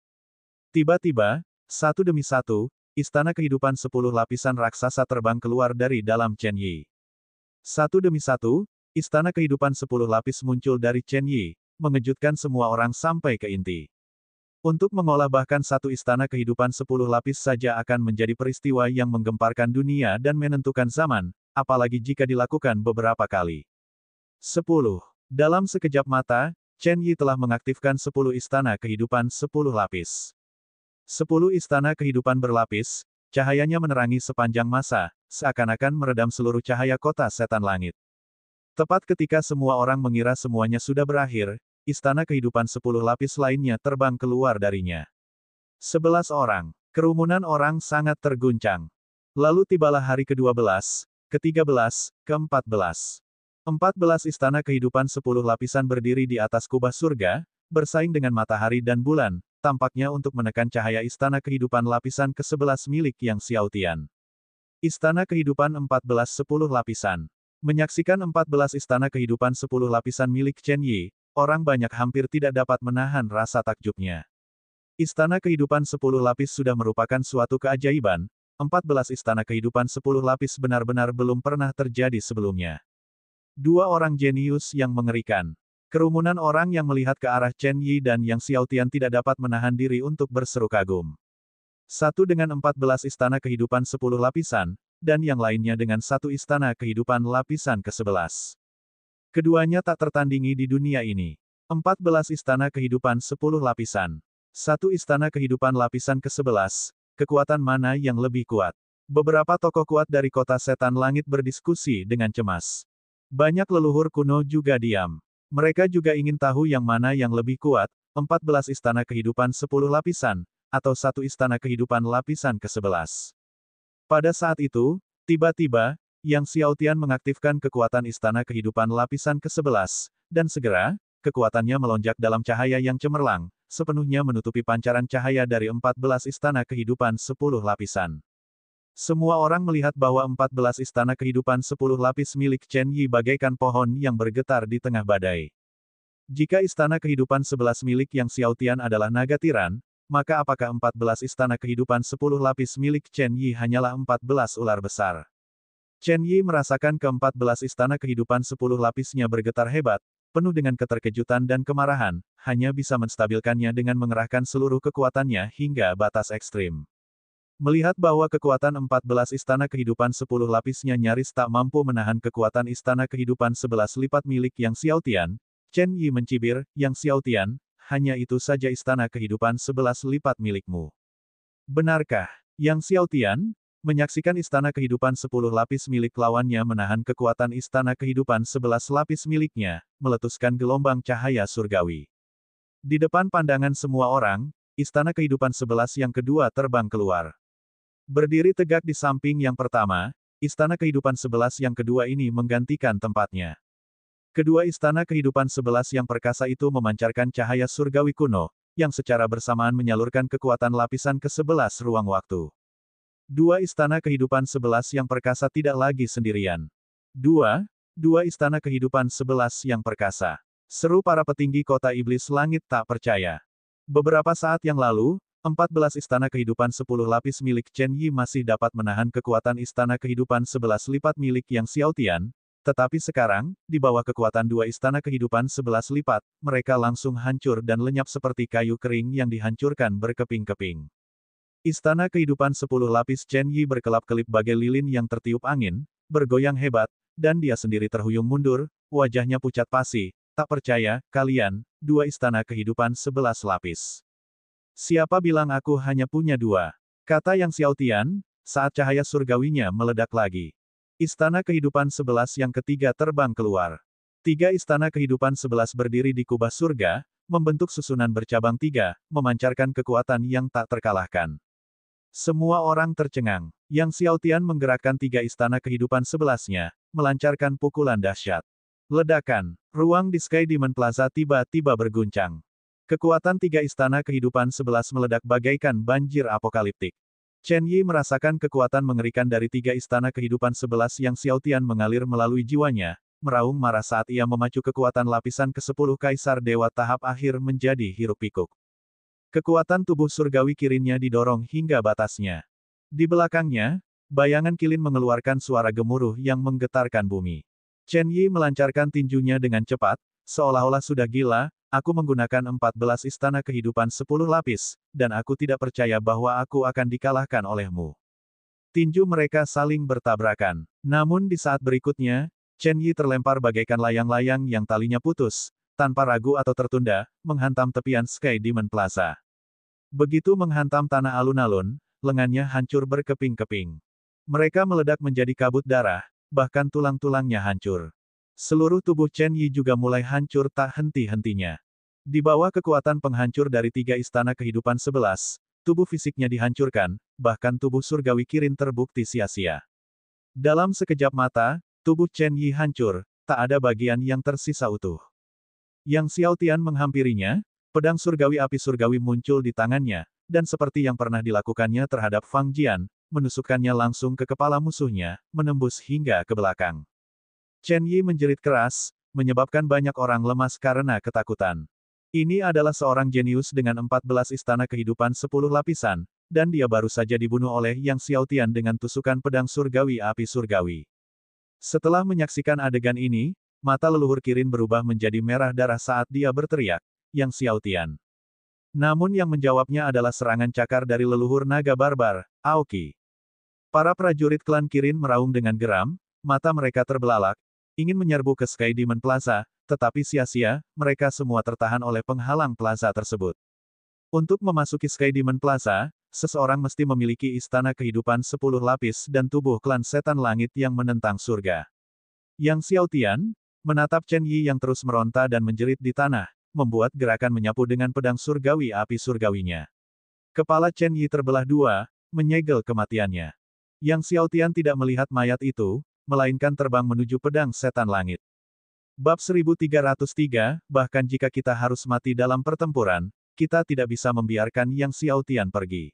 Tiba-tiba, satu demi satu, istana kehidupan 10 lapisan raksasa terbang keluar dari dalam Chen Yi. Satu demi satu, istana kehidupan 10 lapis muncul dari Chen Yi, mengejutkan semua orang sampai ke inti. Untuk mengolah bahkan satu istana kehidupan 10 lapis saja akan menjadi peristiwa yang menggemparkan dunia dan menentukan zaman, apalagi jika dilakukan beberapa kali. 10. Dalam sekejap mata, Chen Yi telah mengaktifkan 10 istana kehidupan 10 lapis. 10 istana kehidupan berlapis, cahayanya menerangi sepanjang masa, seakan-akan meredam seluruh cahaya kota setan langit. Tepat ketika semua orang mengira semuanya sudah berakhir, istana kehidupan 10 lapis lainnya terbang keluar darinya. 11 orang. Kerumunan orang sangat terguncang. Lalu tibalah hari ke-12, ke-13, ke-14. 14 istana kehidupan 10 lapisan berdiri di atas kubah surga, bersaing dengan matahari dan bulan, tampaknya untuk menekan cahaya istana kehidupan lapisan ke-11 milik Yang Xiaotian. Istana kehidupan 14 10 lapisan. Menyaksikan 14 istana kehidupan 10 lapisan milik Chen Yi, orang banyak hampir tidak dapat menahan rasa takjubnya. Istana kehidupan 10 lapis sudah merupakan suatu keajaiban, 14 istana kehidupan 10 lapis benar-benar belum pernah terjadi sebelumnya. Dua orang jenius yang mengerikan. Kerumunan orang yang melihat ke arah Chen Yi dan Yang Xiaotian tidak dapat menahan diri untuk berseru kagum. Satu dengan 14 istana kehidupan 10 lapisan, dan yang lainnya dengan satu istana kehidupan lapisan ke-11. Keduanya tak tertandingi di dunia ini. 14 istana kehidupan 10 lapisan. Satu istana kehidupan lapisan ke-11, kekuatan mana yang lebih kuat? Beberapa tokoh kuat dari kota setan langit berdiskusi dengan cemas. Banyak leluhur kuno juga diam. Mereka juga ingin tahu yang mana yang lebih kuat, 14 istana kehidupan 10 lapisan, atau satu istana kehidupan lapisan ke-11. Pada saat itu, tiba-tiba, Yang Xiaotian mengaktifkan kekuatan istana kehidupan lapisan ke-11, dan segera, kekuatannya melonjak dalam cahaya yang cemerlang, sepenuhnya menutupi pancaran cahaya dari 14 istana kehidupan 10 lapisan. Semua orang melihat bahwa 14 istana kehidupan 10 lapis milik Chen Yi bagaikan pohon yang bergetar di tengah badai. Jika istana kehidupan 11 milik Yang Xiaotian adalah naga tiran, maka apakah 14 istana kehidupan 10 lapis milik Chen Yi hanyalah 14 ular besar? Chen Yi merasakan ke-14 istana kehidupan 10 lapisnya bergetar hebat, penuh dengan keterkejutan dan kemarahan, hanya bisa menstabilkannya dengan mengerahkan seluruh kekuatannya hingga batas ekstrim. Melihat bahwa kekuatan 14 istana kehidupan 10 lapisnya nyaris tak mampu menahan kekuatan istana kehidupan 11 lipat milik Yang Xiaotian, Chen Yi mencibir, Yang Xiaotian, hanya itu saja istana kehidupan 11 lipat milikmu. Benarkah? Yang Xiaotian, menyaksikan istana kehidupan 10 lapis milik lawannya menahan kekuatan istana kehidupan 11 lapis miliknya, meletuskan gelombang cahaya surgawi. Di depan pandangan semua orang, istana kehidupan 11 yang kedua terbang keluar. Berdiri tegak di samping yang pertama, istana kehidupan 11 yang kedua ini menggantikan tempatnya. Kedua istana kehidupan 11 yang perkasa itu memancarkan cahaya surgawi kuno, yang secara bersamaan menyalurkan kekuatan lapisan ke-11 ruang waktu. Dua istana kehidupan 11 yang perkasa tidak lagi sendirian. Dua istana kehidupan 11 yang perkasa. Seru para petinggi kota iblis langit tak percaya. Beberapa saat yang lalu, 14 istana kehidupan 10 lapis milik Chen Yi masih dapat menahan kekuatan istana kehidupan 11 lipat milik Yang Xiaotian, tetapi sekarang, di bawah kekuatan dua istana kehidupan 11 lipat, mereka langsung hancur dan lenyap seperti kayu kering yang dihancurkan berkeping-keping. Istana kehidupan 10 lapis Chen Yi berkelap-kelip bagai lilin yang tertiup angin, bergoyang hebat, dan dia sendiri terhuyung mundur, wajahnya pucat pasi. Tak percaya, kalian, dua istana kehidupan 11 lapis. Siapa bilang aku hanya punya dua? Kata Yang Xiaotian, saat cahaya surgawinya meledak lagi. Istana kehidupan 11 yang ketiga terbang keluar. Tiga istana kehidupan 11 berdiri di kubah surga, membentuk susunan bercabang tiga, memancarkan kekuatan yang tak terkalahkan. Semua orang tercengang. Yang Xiaotian menggerakkan tiga istana kehidupan 11-nya, melancarkan pukulan dahsyat. Ledakan. Ruang di Sky Demon Plaza tiba-tiba berguncang. Kekuatan tiga istana kehidupan 11 meledak bagaikan banjir apokaliptik. Chen Yi merasakan kekuatan mengerikan dari tiga istana kehidupan 11 yang Xiaotian mengalir melalui jiwanya, meraung marah saat ia memacu kekuatan lapisan ke-10 Kaisar Dewa tahap akhir menjadi hiruk-pikuk. Kekuatan tubuh surgawi kirinnya didorong hingga batasnya. Di belakangnya, bayangan kilin mengeluarkan suara gemuruh yang menggetarkan bumi. Chen Yi melancarkan tinjunya dengan cepat, seolah-olah sudah gila. Aku menggunakan 14 istana kehidupan 10 lapis, dan aku tidak percaya bahwa aku akan dikalahkan olehmu. Tinju mereka saling bertabrakan. Namun di saat berikutnya, Chen Yi terlempar bagaikan layang-layang yang talinya putus, tanpa ragu atau tertunda, menghantam tepian Sky Demon Plaza. Begitu menghantam tanah alun-alun, lengannya hancur berkeping-keping. Mereka meledak menjadi kabut darah, bahkan tulang-tulangnya hancur. Seluruh tubuh Chen Yi juga mulai hancur tak henti-hentinya. Di bawah kekuatan penghancur dari 3 istana kehidupan 11, tubuh fisiknya dihancurkan, bahkan tubuh surgawi Kirin terbukti sia-sia. Dalam sekejap mata, tubuh Chen Yi hancur, tak ada bagian yang tersisa utuh. Yang Xiao Tian menghampirinya, pedang surgawi api surgawi muncul di tangannya, dan seperti yang pernah dilakukannya terhadap Fang Jian, menusukkannya langsung ke kepala musuhnya, menembus hingga ke belakang. Chen Yi menjerit keras, menyebabkan banyak orang lemas karena ketakutan. Ini adalah seorang jenius dengan 14 istana kehidupan 10 lapisan, dan dia baru saja dibunuh oleh Yang Xiaotian dengan tusukan pedang surgawi api surgawi. Setelah menyaksikan adegan ini, mata leluhur Kirin berubah menjadi merah darah saat dia berteriak, Yang Xiaotian. Namun yang menjawabnya adalah serangan cakar dari leluhur naga barbar, Aoki. Para prajurit klan Kirin meraung dengan geram, mata mereka terbelalak, ingin menyerbu ke Sky Demon Plaza, tetapi sia-sia, mereka semua tertahan oleh penghalang plaza tersebut. Untuk memasuki Sky Demon Plaza, seseorang mesti memiliki istana kehidupan 10 lapis dan tubuh klan setan langit yang menentang surga. Yang Xiaotian, menatap Chen Yi yang terus meronta dan menjerit di tanah, membuat gerakan menyapu dengan pedang surgawi api surgawinya. Kepala Chen Yi terbelah dua, menyegel kematiannya. Yang Xiaotian tidak melihat mayat itu, melainkan terbang menuju pedang setan langit. Bab 1303, bahkan jika kita harus mati dalam pertempuran, kita tidak bisa membiarkan Yang Xiaotian pergi.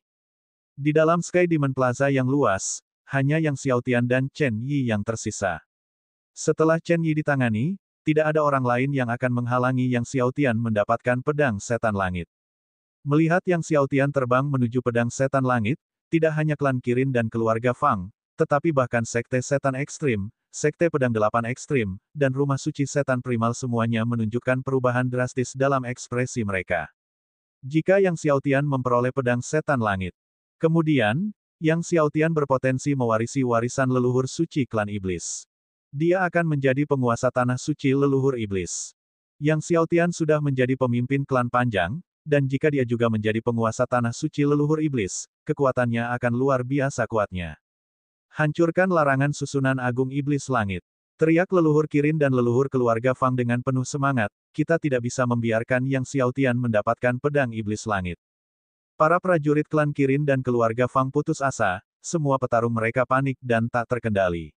Di dalam Sky Demon Plaza yang luas, hanya Yang Xiaotian dan Chen Yi yang tersisa. Setelah Chen Yi ditangani, tidak ada orang lain yang akan menghalangi Yang Xiaotian mendapatkan pedang setan langit. Melihat Yang Xiaotian terbang menuju pedang setan langit, tidak hanya klan Kirin dan keluarga Fang, tetapi bahkan Sekte Setan Ekstrim, Sekte Pedang 8 Ekstrim, dan Rumah Suci Setan Primal semuanya menunjukkan perubahan drastis dalam ekspresi mereka. Jika Yang Xiaotian memperoleh pedang setan langit, kemudian, Yang Xiaotian berpotensi mewarisi warisan leluhur suci klan iblis. Dia akan menjadi penguasa tanah suci leluhur iblis. Yang Xiaotian sudah menjadi pemimpin klan Panjang, dan jika dia juga menjadi penguasa tanah suci leluhur iblis, kekuatannya akan luar biasa kuatnya. Hancurkan larangan susunan agung iblis langit. Teriak leluhur Kirin dan leluhur keluarga Fang dengan penuh semangat, kita tidak bisa membiarkan Yang Xiaotian mendapatkan pedang iblis langit. Para prajurit klan Kirin dan keluarga Fang putus asa, semua petarung mereka panik dan tak terkendali.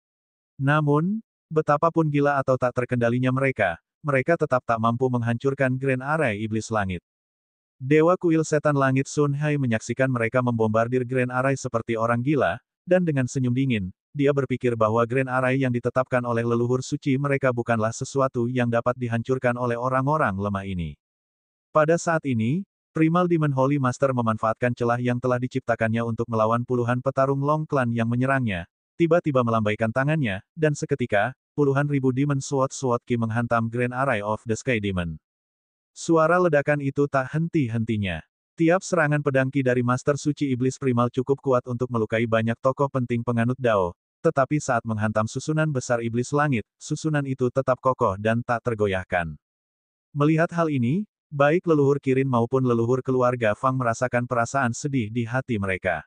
Namun, betapapun gila atau tak terkendalinya mereka tetap tak mampu menghancurkan Grand Array iblis langit. Dewa Kuil Setan Langit Sun Hai menyaksikan mereka membombardir Grand Array seperti orang gila, dan dengan senyum dingin, dia berpikir bahwa Grand Array yang ditetapkan oleh leluhur suci mereka bukanlah sesuatu yang dapat dihancurkan oleh orang-orang lemah ini. Pada saat ini, Primal Demon Holy Master memanfaatkan celah yang telah diciptakannya untuk melawan puluhan petarung Long Clan yang menyerangnya, tiba-tiba melambaikan tangannya, dan seketika, puluhan ribu Demon Sword Ki menghantam Grand Array of the Sky Demon. Suara ledakan itu tak henti-hentinya. Tiap serangan pedang Ki dari Master Suci Iblis Primal cukup kuat untuk melukai banyak tokoh penting penganut Dao, tetapi saat menghantam susunan besar Iblis Langit, susunan itu tetap kokoh dan tak tergoyahkan. Melihat hal ini, baik leluhur Kirin maupun leluhur keluarga Fang merasakan perasaan sedih di hati mereka.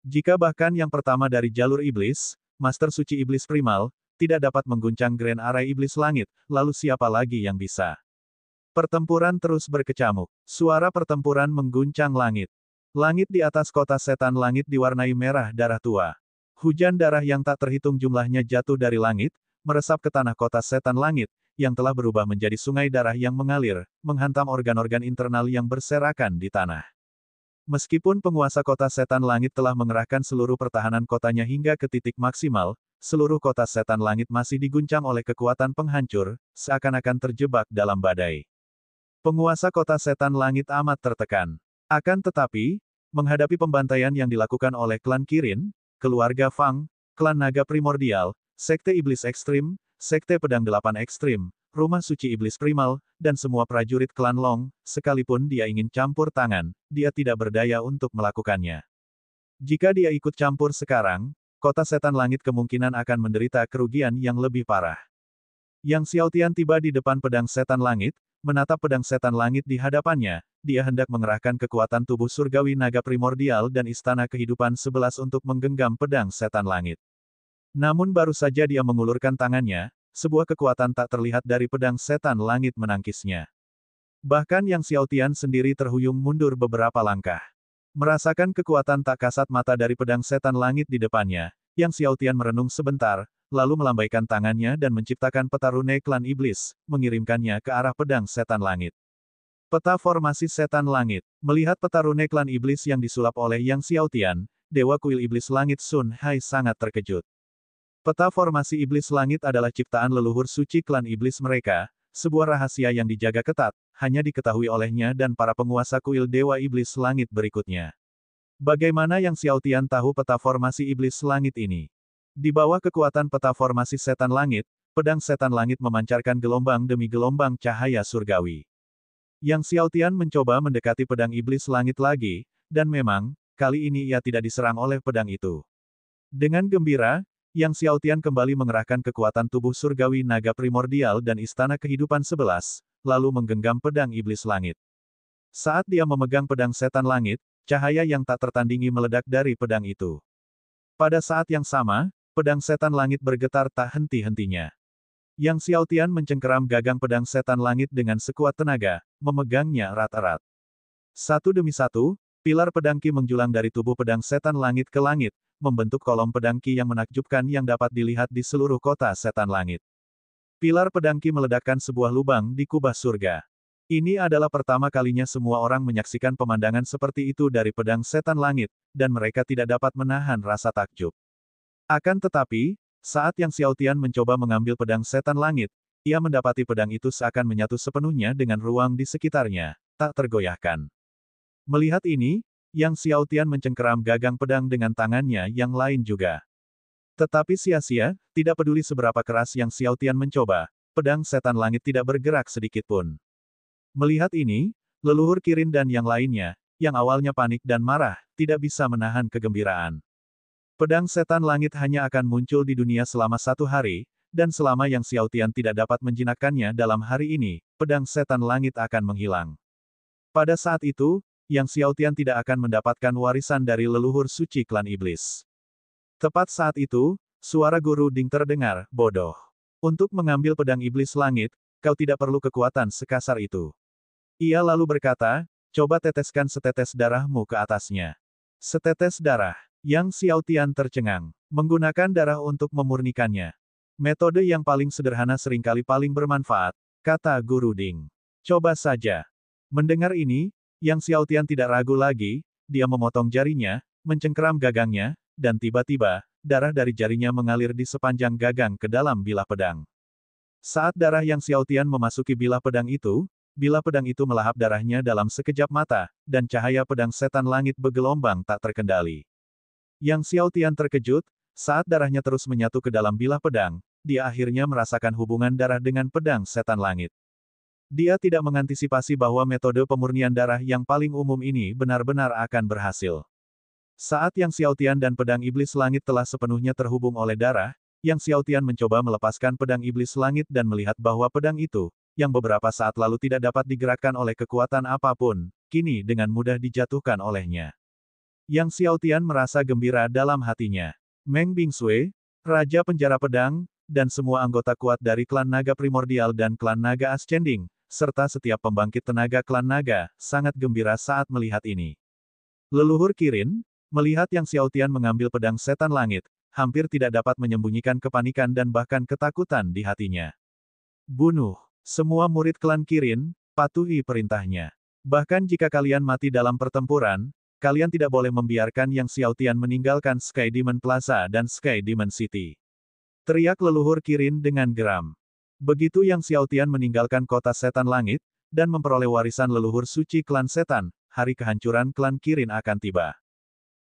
Jika bahkan yang pertama dari jalur Iblis, Master Suci Iblis Primal, tidak dapat mengguncang Grand Array Iblis Langit, lalu siapa lagi yang bisa? Pertempuran terus berkecamuk. Suara pertempuran mengguncang langit. Langit di atas kota setan langit diwarnai merah darah tua. Hujan darah yang tak terhitung jumlahnya jatuh dari langit, meresap ke tanah kota setan langit, yang telah berubah menjadi sungai darah yang mengalir, menghantam organ-organ internal yang berserakan di tanah. Meskipun penguasa kota setan langit telah mengerahkan seluruh pertahanan kotanya hingga ke titik maksimal, seluruh kota setan langit masih diguncang oleh kekuatan penghancur, seakan-akan terjebak dalam badai. Penguasa kota setan langit amat tertekan. Akan tetapi, menghadapi pembantaian yang dilakukan oleh klan Kirin, keluarga Fang, klan naga primordial, sekte iblis ekstrim, sekte pedang 8 ekstrim, rumah suci iblis primal, dan semua prajurit klan Long, sekalipun dia ingin campur tangan, dia tidak berdaya untuk melakukannya. Jika dia ikut campur sekarang, kota setan langit kemungkinan akan menderita kerugian yang lebih parah. Yang Xiaotian tiba di depan pedang setan langit, menatap pedang setan langit di hadapannya, dia hendak mengerahkan kekuatan tubuh surgawi naga primordial dan istana kehidupan 11 untuk menggenggam pedang setan langit. Namun baru saja dia mengulurkan tangannya, sebuah kekuatan tak terlihat dari pedang setan langit menangkisnya. Bahkan Yang Xiaotian sendiri terhuyung mundur beberapa langkah. Merasakan kekuatan tak kasat mata dari pedang setan langit di depannya, Yang Xiaotian merenung sebentar, lalu melambaikan tangannya dan menciptakan peta rune klan iblis, mengirimkannya ke arah pedang setan langit. Peta formasi setan langit. Melihat peta rune klan iblis yang disulap oleh Yang Xiaotian, Dewa Kuil Iblis Langit Sun Hai sangat terkejut. Peta formasi iblis langit adalah ciptaan leluhur suci klan iblis mereka, sebuah rahasia yang dijaga ketat, hanya diketahui olehnya dan para penguasa kuil Dewa Iblis Langit berikutnya. Bagaimana Yang Xiaotian tahu peta formasi iblis langit ini? Di bawah kekuatan peta formasi setan langit, pedang setan langit memancarkan gelombang demi gelombang cahaya surgawi. Yang Xiaotian mencoba mendekati pedang iblis langit lagi, dan memang, kali ini ia tidak diserang oleh pedang itu. Dengan gembira, Yang Xiaotian kembali mengerahkan kekuatan tubuh surgawi naga primordial dan istana kehidupan 11, lalu menggenggam pedang iblis langit. Saat dia memegang pedang setan langit, cahaya yang tak tertandingi meledak dari pedang itu. Pada saat yang sama, pedang setan langit bergetar tak henti-hentinya. Yang Xiaotian mencengkeram gagang pedang setan langit dengan sekuat tenaga, memegangnya erat-erat. Satu demi satu, pilar pedang Qi menjulang dari tubuh pedang setan langit ke langit, membentuk kolom pedang Qi yang menakjubkan yang dapat dilihat di seluruh kota setan langit. Pilar pedang Qi meledakkan sebuah lubang di kubah surga. Ini adalah pertama kalinya semua orang menyaksikan pemandangan seperti itu dari pedang setan langit, dan mereka tidak dapat menahan rasa takjub. Akan tetapi, saat Yang Xiaotian mencoba mengambil pedang setan langit, ia mendapati pedang itu seakan menyatu sepenuhnya dengan ruang di sekitarnya, tak tergoyahkan. Melihat ini, Yang Xiaotian mencengkeram gagang pedang dengan tangannya yang lain juga. Tetapi sia-sia, tidak peduli seberapa keras Yang Xiaotian mencoba, pedang setan langit tidak bergerak sedikitpun. Melihat ini, leluhur Kirin dan yang lainnya, yang awalnya panik dan marah, tidak bisa menahan kegembiraan. Pedang setan langit hanya akan muncul di dunia selama 1 hari, dan selama Yang Xiaotian tidak dapat menjinakkannya dalam hari ini, pedang setan langit akan menghilang. Pada saat itu, Yang Xiaotian tidak akan mendapatkan warisan dari leluhur suci klan iblis. Tepat saat itu, suara Guru Ding terdengar, bodoh. Untuk mengambil pedang iblis langit, kau tidak perlu kekuatan sekasar itu. Ia lalu berkata, coba teteskan setetes darahmu ke atasnya. Setetes darah. Yang Xiaotian tercengang. Menggunakan darah untuk memurnikannya. Metode yang paling sederhana seringkali paling bermanfaat, kata Guru Ding. Coba saja. Mendengar ini, Yang Xiaotian tidak ragu lagi, dia memotong jarinya, mencengkeram gagangnya, dan tiba-tiba, darah dari jarinya mengalir di sepanjang gagang ke dalam bilah pedang. Saat darah Yang Xiaotian memasuki bilah pedang itu melahap darahnya dalam sekejap mata, dan cahaya pedang setan langit bergelombang tak terkendali. Yang Xiaotian terkejut, saat darahnya terus menyatu ke dalam bilah pedang, dia akhirnya merasakan hubungan darah dengan pedang setan langit. Dia tidak mengantisipasi bahwa metode pemurnian darah yang paling umum ini benar-benar akan berhasil. Saat Yang Xiaotian dan pedang iblis langit telah sepenuhnya terhubung oleh darah, Yang Xiaotian mencoba melepaskan pedang iblis langit dan melihat bahwa pedang itu, yang beberapa saat lalu tidak dapat digerakkan oleh kekuatan apapun, kini dengan mudah dijatuhkan olehnya. Yang Xiaotian merasa gembira dalam hatinya. Meng Bingsui, Raja Penjara Pedang, dan semua anggota kuat dari klan naga primordial dan klan naga ascending, serta setiap pembangkit tenaga klan naga, sangat gembira saat melihat ini. Leluhur Kirin, melihat Yang Xiaotian mengambil pedang setan langit, hampir tidak dapat menyembunyikan kepanikan dan bahkan ketakutan di hatinya. Bunuh semua murid klan Kirin, patuhi perintahnya. Bahkan jika kalian mati dalam pertempuran, kalian tidak boleh membiarkan Yang Xiaotian meninggalkan Sky Demon Plaza dan Sky Demon City. Teriak leluhur Kirin dengan geram. Begitu Yang Xiaotian meninggalkan kota setan langit, dan memperoleh warisan leluhur suci klan setan, hari kehancuran klan Kirin akan tiba.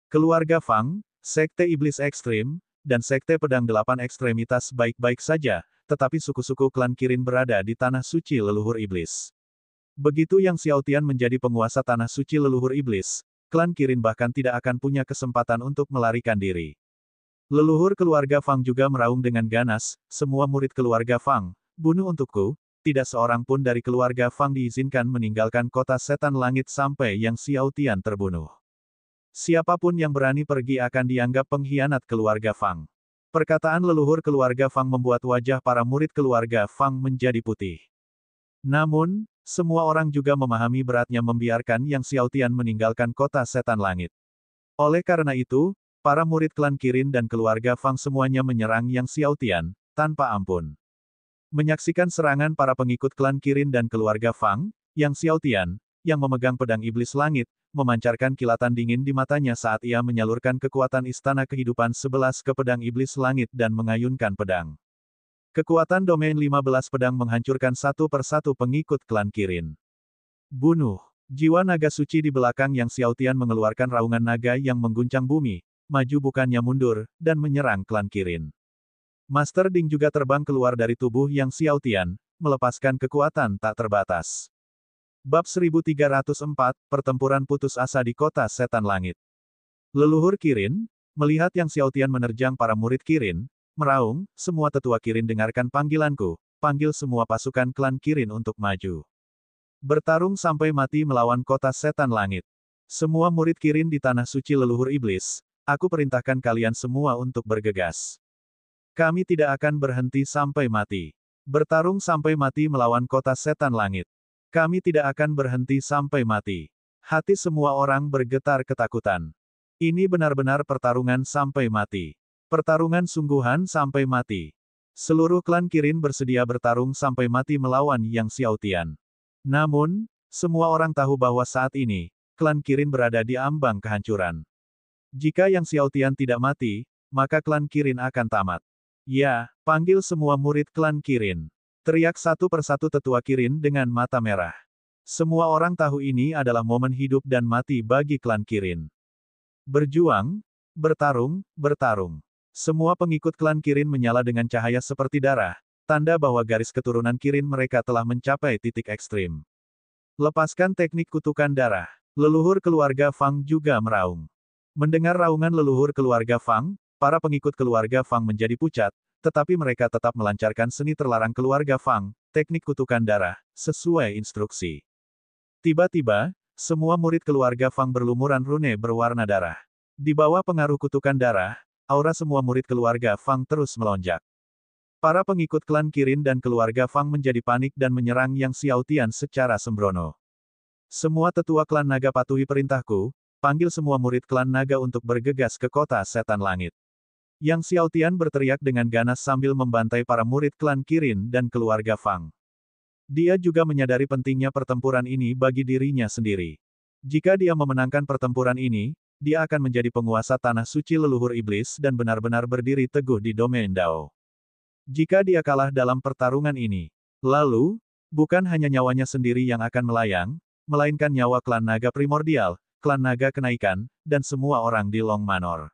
Keluarga Fang, Sekte Iblis Ekstrim, dan Sekte Pedang 8 Ekstremitas baik-baik saja, tetapi suku-suku klan Kirin berada di tanah suci leluhur iblis. Begitu Yang Xiaotian menjadi penguasa tanah suci leluhur iblis, klan Kirin bahkan tidak akan punya kesempatan untuk melarikan diri. Leluhur keluarga Fang juga meraung dengan ganas, semua murid keluarga Fang, bunuh untukku, tidak seorang pun dari keluarga Fang diizinkan meninggalkan kota setan langit sampai Yang Xiaotian terbunuh. Siapapun yang berani pergi akan dianggap pengkhianat keluarga Fang. Perkataan leluhur keluarga Fang membuat wajah para murid keluarga Fang menjadi putih. Namun, semua orang juga memahami beratnya membiarkan Yang Xiaotian meninggalkan kota setan langit. Oleh karena itu, para murid klan Kirin dan keluarga Fang semuanya menyerang Yang Xiaotian, tanpa ampun. Menyaksikan serangan para pengikut klan Kirin dan keluarga Fang, Yang Xiaotian, yang memegang pedang iblis langit, memancarkan kilatan dingin di matanya saat ia menyalurkan kekuatan istana kehidupan 11 ke pedang iblis langit dan mengayunkan pedang. Kekuatan domain 15 pedang menghancurkan satu persatu pengikut klan Kirin. Bunuh. Jiwa naga suci di belakang Yang Xiaotian mengeluarkan raungan naga yang mengguncang bumi, maju bukannya mundur, dan menyerang klan Kirin. Master Ding juga terbang keluar dari tubuh Yang Xiaotian, melepaskan kekuatan tak terbatas. Bab 1304, Pertempuran Putus Asa di Kota Setan Langit. Leluhur Kirin, melihat Yang Xiaotian menerjang para murid Kirin, meraung, "Semua tetua Kirin dengarkan panggilanku, panggil semua pasukan klan Kirin untuk maju. Bertarung sampai mati melawan Kota Setan Langit. Semua murid Kirin di Tanah Suci Leluhur Iblis, aku perintahkan kalian semua untuk bergegas. Kami tidak akan berhenti sampai mati. Bertarung sampai mati melawan Kota Setan Langit. Kami tidak akan berhenti sampai mati." Hati semua orang bergetar ketakutan. Ini benar-benar pertarungan sampai mati. Pertarungan sungguhan sampai mati. Seluruh klan Kirin bersedia bertarung sampai mati melawan Yang Xiaotian. Namun, semua orang tahu bahwa saat ini, klan Kirin berada di ambang kehancuran. Jika Yang Xiaotian tidak mati, maka klan Kirin akan tamat. "Ya, panggil semua murid klan Kirin," teriak satu persatu tetua Kirin dengan mata merah. Semua orang tahu ini adalah momen hidup dan mati bagi klan Kirin. Berjuang, bertarung, bertarung. Semua pengikut klan Kirin menyala dengan cahaya seperti darah, tanda bahwa garis keturunan Kirin mereka telah mencapai titik ekstrim. Lepaskan teknik kutukan darah. Leluhur keluarga Fang juga meraung. Mendengar raungan leluhur keluarga Fang, para pengikut keluarga Fang menjadi pucat, tetapi mereka tetap melancarkan seni terlarang keluarga Fang, teknik kutukan darah, sesuai instruksi. Tiba-tiba, semua murid keluarga Fang berlumuran rune berwarna darah. Di bawah pengaruh kutukan darah, aura semua murid keluarga Fang terus melonjak. Para pengikut klan Kirin dan keluarga Fang menjadi panik dan menyerang Yang Xiaotian secara sembrono. "Semua tetua klan naga patuhi perintahku, panggil semua murid klan naga untuk bergegas ke kota setan langit." Yang Xiaotian berteriak dengan ganas sambil membantai para murid klan Kirin dan keluarga Fang. Dia juga menyadari pentingnya pertempuran ini bagi dirinya sendiri. Jika dia memenangkan pertempuran ini, dia akan menjadi penguasa tanah suci leluhur iblis dan benar-benar berdiri teguh di domain Dao. Jika dia kalah dalam pertarungan ini, lalu, bukan hanya nyawanya sendiri yang akan melayang, melainkan nyawa klan naga primordial, klan naga kenaikan, dan semua orang di Long Manor.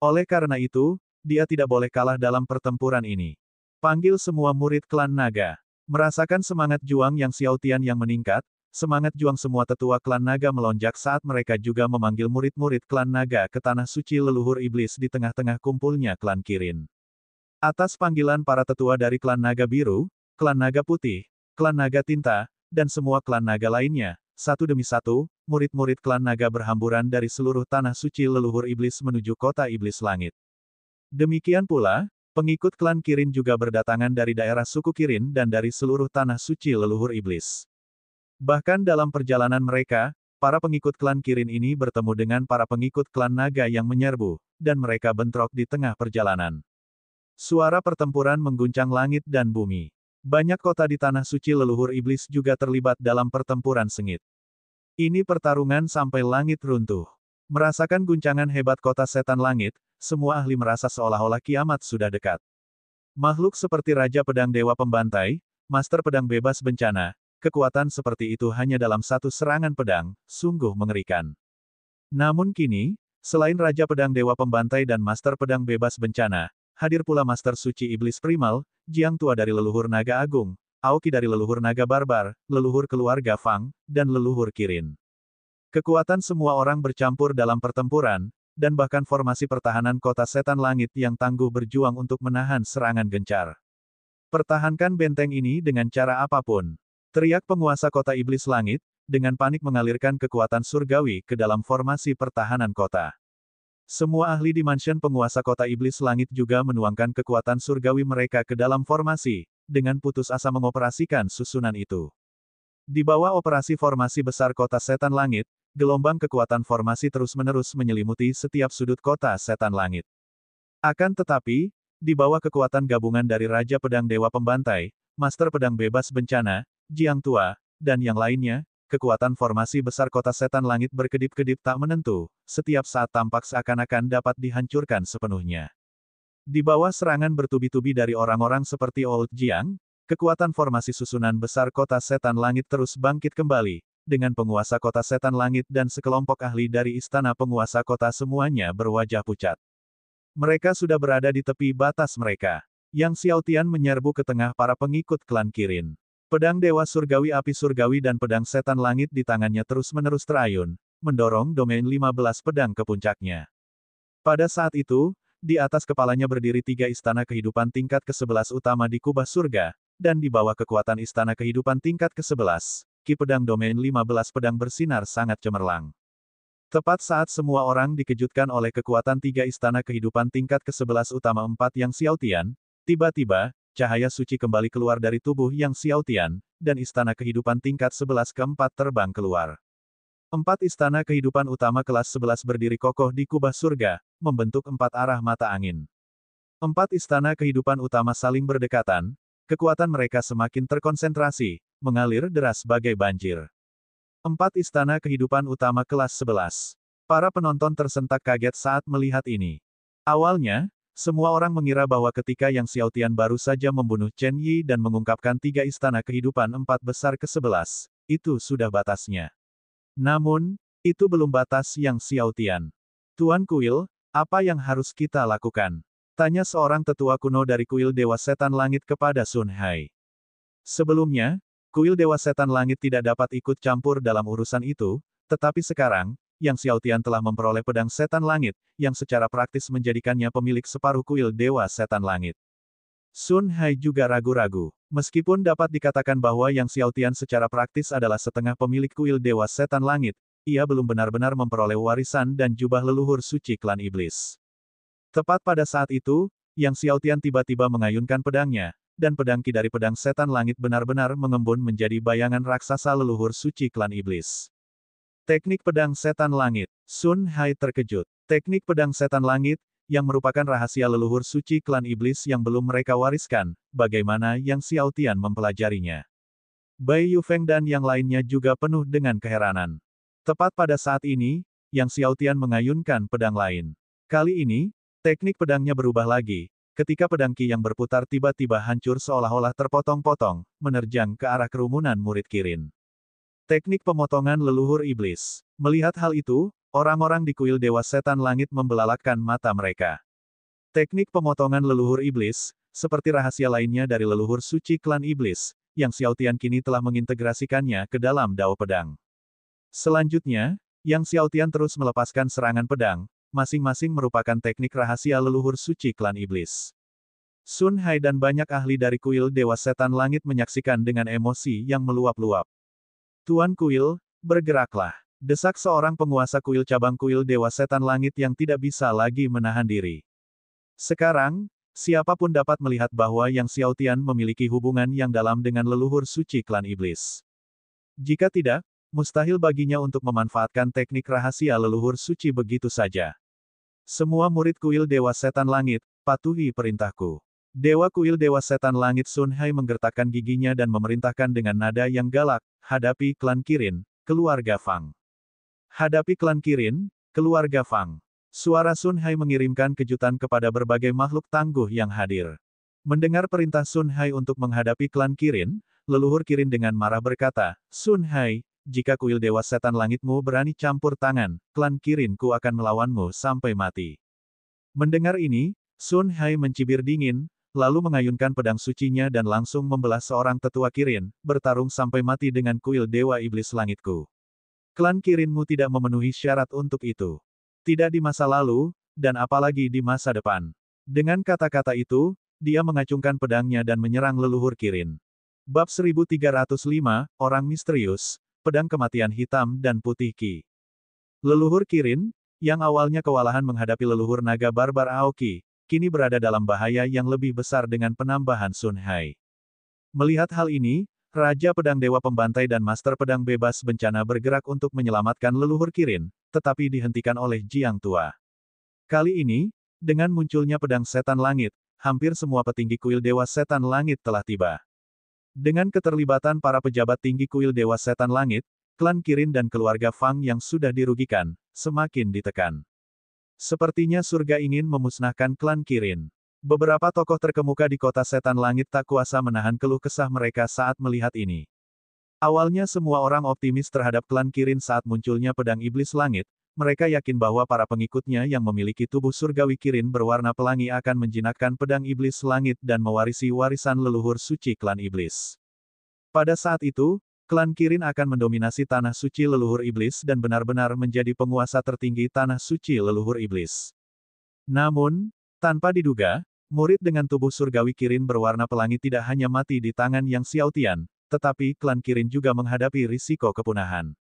Oleh karena itu, dia tidak boleh kalah dalam pertempuran ini. Panggil semua murid klan naga. Merasakan semangat juang Yang Xiaotian yang meningkat, semangat juang semua tetua klan naga melonjak saat mereka juga memanggil murid-murid klan naga ke tanah suci leluhur iblis di tengah-tengah kumpulnya klan Kirin. Atas panggilan para tetua dari klan naga biru, klan naga putih, klan naga tinta, dan semua klan naga lainnya, satu demi satu, murid-murid klan naga berhamburan dari seluruh tanah suci leluhur iblis menuju kota iblis langit. Demikian pula, pengikut klan Kirin juga berdatangan dari daerah suku Kirin dan dari seluruh tanah suci leluhur iblis. Bahkan dalam perjalanan mereka, para pengikut klan Kirin ini bertemu dengan para pengikut klan naga yang menyerbu, dan mereka bentrok di tengah perjalanan. Suara pertempuran mengguncang langit dan bumi. Banyak kota di tanah suci leluhur iblis juga terlibat dalam pertempuran sengit. Ini pertarungan sampai langit runtuh. Merasakan guncangan hebat kota setan langit, semua ahli merasa seolah-olah kiamat sudah dekat. Makhluk seperti Raja Pedang Dewa Pembantai, Master Pedang Bebas Bencana, kekuatan seperti itu hanya dalam satu serangan pedang, sungguh mengerikan. Namun kini, selain Raja Pedang Dewa Pembantai dan Master Pedang Bebas Bencana, hadir pula Master Suci Iblis Primal, Jiang Tua dari leluhur Naga Agung, Aoki dari leluhur Naga Barbar, leluhur keluarga Fang, dan leluhur Kirin. Kekuatan semua orang bercampur dalam pertempuran, dan bahkan formasi pertahanan kota setan langit yang tangguh berjuang untuk menahan serangan gencar. "Pertahankan benteng ini dengan cara apapun," teriak penguasa kota iblis langit, dengan panik mengalirkan kekuatan surgawi ke dalam formasi pertahanan kota. Semua ahli Dimension penguasa kota iblis langit juga menuangkan kekuatan surgawi mereka ke dalam formasi, dengan putus asa mengoperasikan susunan itu. Di bawah operasi formasi besar kota setan langit, gelombang kekuatan formasi terus-menerus menyelimuti setiap sudut kota setan langit. Akan tetapi, di bawah kekuatan gabungan dari Raja Pedang Dewa Pembantai, Master Pedang Bebas Bencana, Jiang Tua, dan yang lainnya, kekuatan formasi besar kota setan langit berkedip-kedip tak menentu, setiap saat tampak seakan-akan dapat dihancurkan sepenuhnya. Di bawah serangan bertubi-tubi dari orang-orang seperti Old Jiang, kekuatan formasi susunan besar kota setan langit terus bangkit kembali, dengan penguasa kota setan langit dan sekelompok ahli dari istana penguasa kota semuanya berwajah pucat. Mereka sudah berada di tepi batas mereka. Yang Xiao Tian menyerbu ke tengah para pengikut klan Kirin. Pedang Dewa Surgawi Api Surgawi dan Pedang Setan Langit di tangannya terus-menerus terayun, mendorong domain 15 pedang ke puncaknya. Pada saat itu, di atas kepalanya berdiri 3 istana kehidupan tingkat ke-11 utama di kubah surga, dan di bawah kekuatan istana kehidupan tingkat ke-11, ki pedang domain 15 pedang bersinar sangat cemerlang. Tepat saat semua orang dikejutkan oleh kekuatan 3 istana kehidupan tingkat ke-11 utama 4 yang Xiao Tian, tiba-tiba, cahaya suci kembali keluar dari tubuh yang Xiao Tian, dan istana kehidupan tingkat 11 keempat terbang keluar. 4 istana kehidupan utama kelas 11 berdiri kokoh di kubah surga, membentuk 4 arah mata angin. 4 istana kehidupan utama saling berdekatan, kekuatan mereka semakin terkonsentrasi, mengalir deras bagai banjir. 4 istana kehidupan utama kelas 11. Para penonton tersentak kaget saat melihat ini. Awalnya, semua orang mengira bahwa ketika Yang Xiao Tian baru saja membunuh Chen Yi dan mengungkapkan 3 istana kehidupan 4 besar ke-11, itu sudah batasnya. Namun, itu belum batas Yang Xiao Tian. Tuan Kuil, apa yang harus kita lakukan? Tanya seorang tetua kuno dari Kuil Dewa Setan Langit kepada Sun Hai. Sebelumnya, Kuil Dewa Setan Langit tidak dapat ikut campur dalam urusan itu, tetapi sekarang, Yang Xiao Tian telah memperoleh pedang setan langit, yang secara praktis menjadikannya pemilik separuh kuil Dewa Setan Langit. Sun Hai juga ragu-ragu. Meskipun dapat dikatakan bahwa Yang Xiao Tian secara praktis adalah setengah pemilik kuil Dewa Setan Langit, ia belum benar-benar memperoleh warisan dan jubah leluhur suci klan iblis. Tepat pada saat itu, Yang Xiao Tian tiba-tiba mengayunkan pedangnya, dan pedang ki dari pedang setan langit benar-benar mengembun menjadi bayangan raksasa leluhur suci klan iblis. Teknik pedang setan langit. Sun Hai terkejut. Teknik pedang setan langit, yang merupakan rahasia leluhur suci klan iblis yang belum mereka wariskan, bagaimana Yang Xiao Tian mempelajarinya. Bai Yufeng dan yang lainnya juga penuh dengan keheranan. Tepat pada saat ini, Yang Xiao Tian mengayunkan pedang lain. Kali ini, teknik pedangnya berubah lagi, ketika pedang ki yang berputar tiba-tiba hancur seolah-olah terpotong-potong, menerjang ke arah kerumunan murid Kirin. Teknik pemotongan leluhur iblis. Melihat hal itu, orang-orang di kuil Dewa Setan Langit membelalakkan mata mereka. Teknik pemotongan leluhur iblis, seperti rahasia lainnya dari leluhur suci klan iblis, yang Xiao Tian kini telah mengintegrasikannya ke dalam dao pedang. Selanjutnya, Yang Xiao Tian terus melepaskan serangan pedang, masing-masing merupakan teknik rahasia leluhur suci klan iblis. Sun Hai dan banyak ahli dari kuil Dewa Setan Langit menyaksikan dengan emosi yang meluap-luap. Tuan Kuil, bergeraklah. Desak seorang penguasa kuil cabang kuil Dewa Setan Langit yang tidak bisa lagi menahan diri. Sekarang, siapapun dapat melihat bahwa Yang Xiao Tian memiliki hubungan yang dalam dengan leluhur suci klan iblis. Jika tidak, mustahil baginya untuk memanfaatkan teknik rahasia leluhur suci begitu saja. Semua murid kuil Dewa Setan Langit, patuhi perintahku. Dewa kuil Dewa Setan Langit Sun Hai menggertakkan giginya dan memerintahkan dengan nada yang galak, hadapi klan Kirin, keluarga Fang. Hadapi klan Kirin, keluarga Fang. Suara Sun Hai mengirimkan kejutan kepada berbagai makhluk tangguh yang hadir. Mendengar perintah Sun Hai untuk menghadapi klan Kirin, leluhur Kirin dengan marah berkata, Sun Hai, jika kuil Dewa Setan Langitmu berani campur tangan, klan Kirinku akan melawanmu sampai mati. Mendengar ini, Sun Hai mencibir dingin, lalu mengayunkan pedang sucinya dan langsung membelah seorang tetua Kirin, bertarung sampai mati dengan kuil Dewa Iblis Langitku. Klan Kirinmu tidak memenuhi syarat untuk itu. Tidak di masa lalu, dan apalagi di masa depan. Dengan kata-kata itu, dia mengacungkan pedangnya dan menyerang leluhur Kirin. Bab 1305, Orang Misterius, Pedang Kematian Hitam dan Putih Ki. Leluhur Kirin, yang awalnya kewalahan menghadapi leluhur naga barbar Aoki, kini berada dalam bahaya yang lebih besar dengan penambahan Sun Hai. Melihat hal ini, Raja Pedang Dewa Pembantai dan Master Pedang Bebas Bencana bergerak untuk menyelamatkan leluhur Kirin, tetapi dihentikan oleh Jiang Tua. Kali ini, dengan munculnya pedang setan langit, hampir semua petinggi kuil Dewa Setan Langit telah tiba. Dengan keterlibatan para pejabat tinggi kuil Dewa Setan Langit, klan Kirin dan keluarga Fang yang sudah dirugikan, semakin ditekan. Sepertinya surga ingin memusnahkan klan Kirin. Beberapa tokoh terkemuka di kota Setan Langit tak kuasa menahan keluh kesah mereka saat melihat ini. Awalnya semua orang optimis terhadap klan Kirin saat munculnya pedang iblis langit, mereka yakin bahwa para pengikutnya yang memiliki tubuh surgawi Kirin berwarna pelangi akan menjinakkan pedang iblis langit dan mewarisi warisan leluhur suci klan iblis. Pada saat itu, klan Kirin akan mendominasi tanah suci leluhur iblis dan benar-benar menjadi penguasa tertinggi tanah suci leluhur iblis. Namun, tanpa diduga, murid dengan tubuh surgawi Kirin berwarna pelangi tidak hanya mati di tangan Yang Xiaotian, tetapi klan Kirin juga menghadapi risiko kepunahan.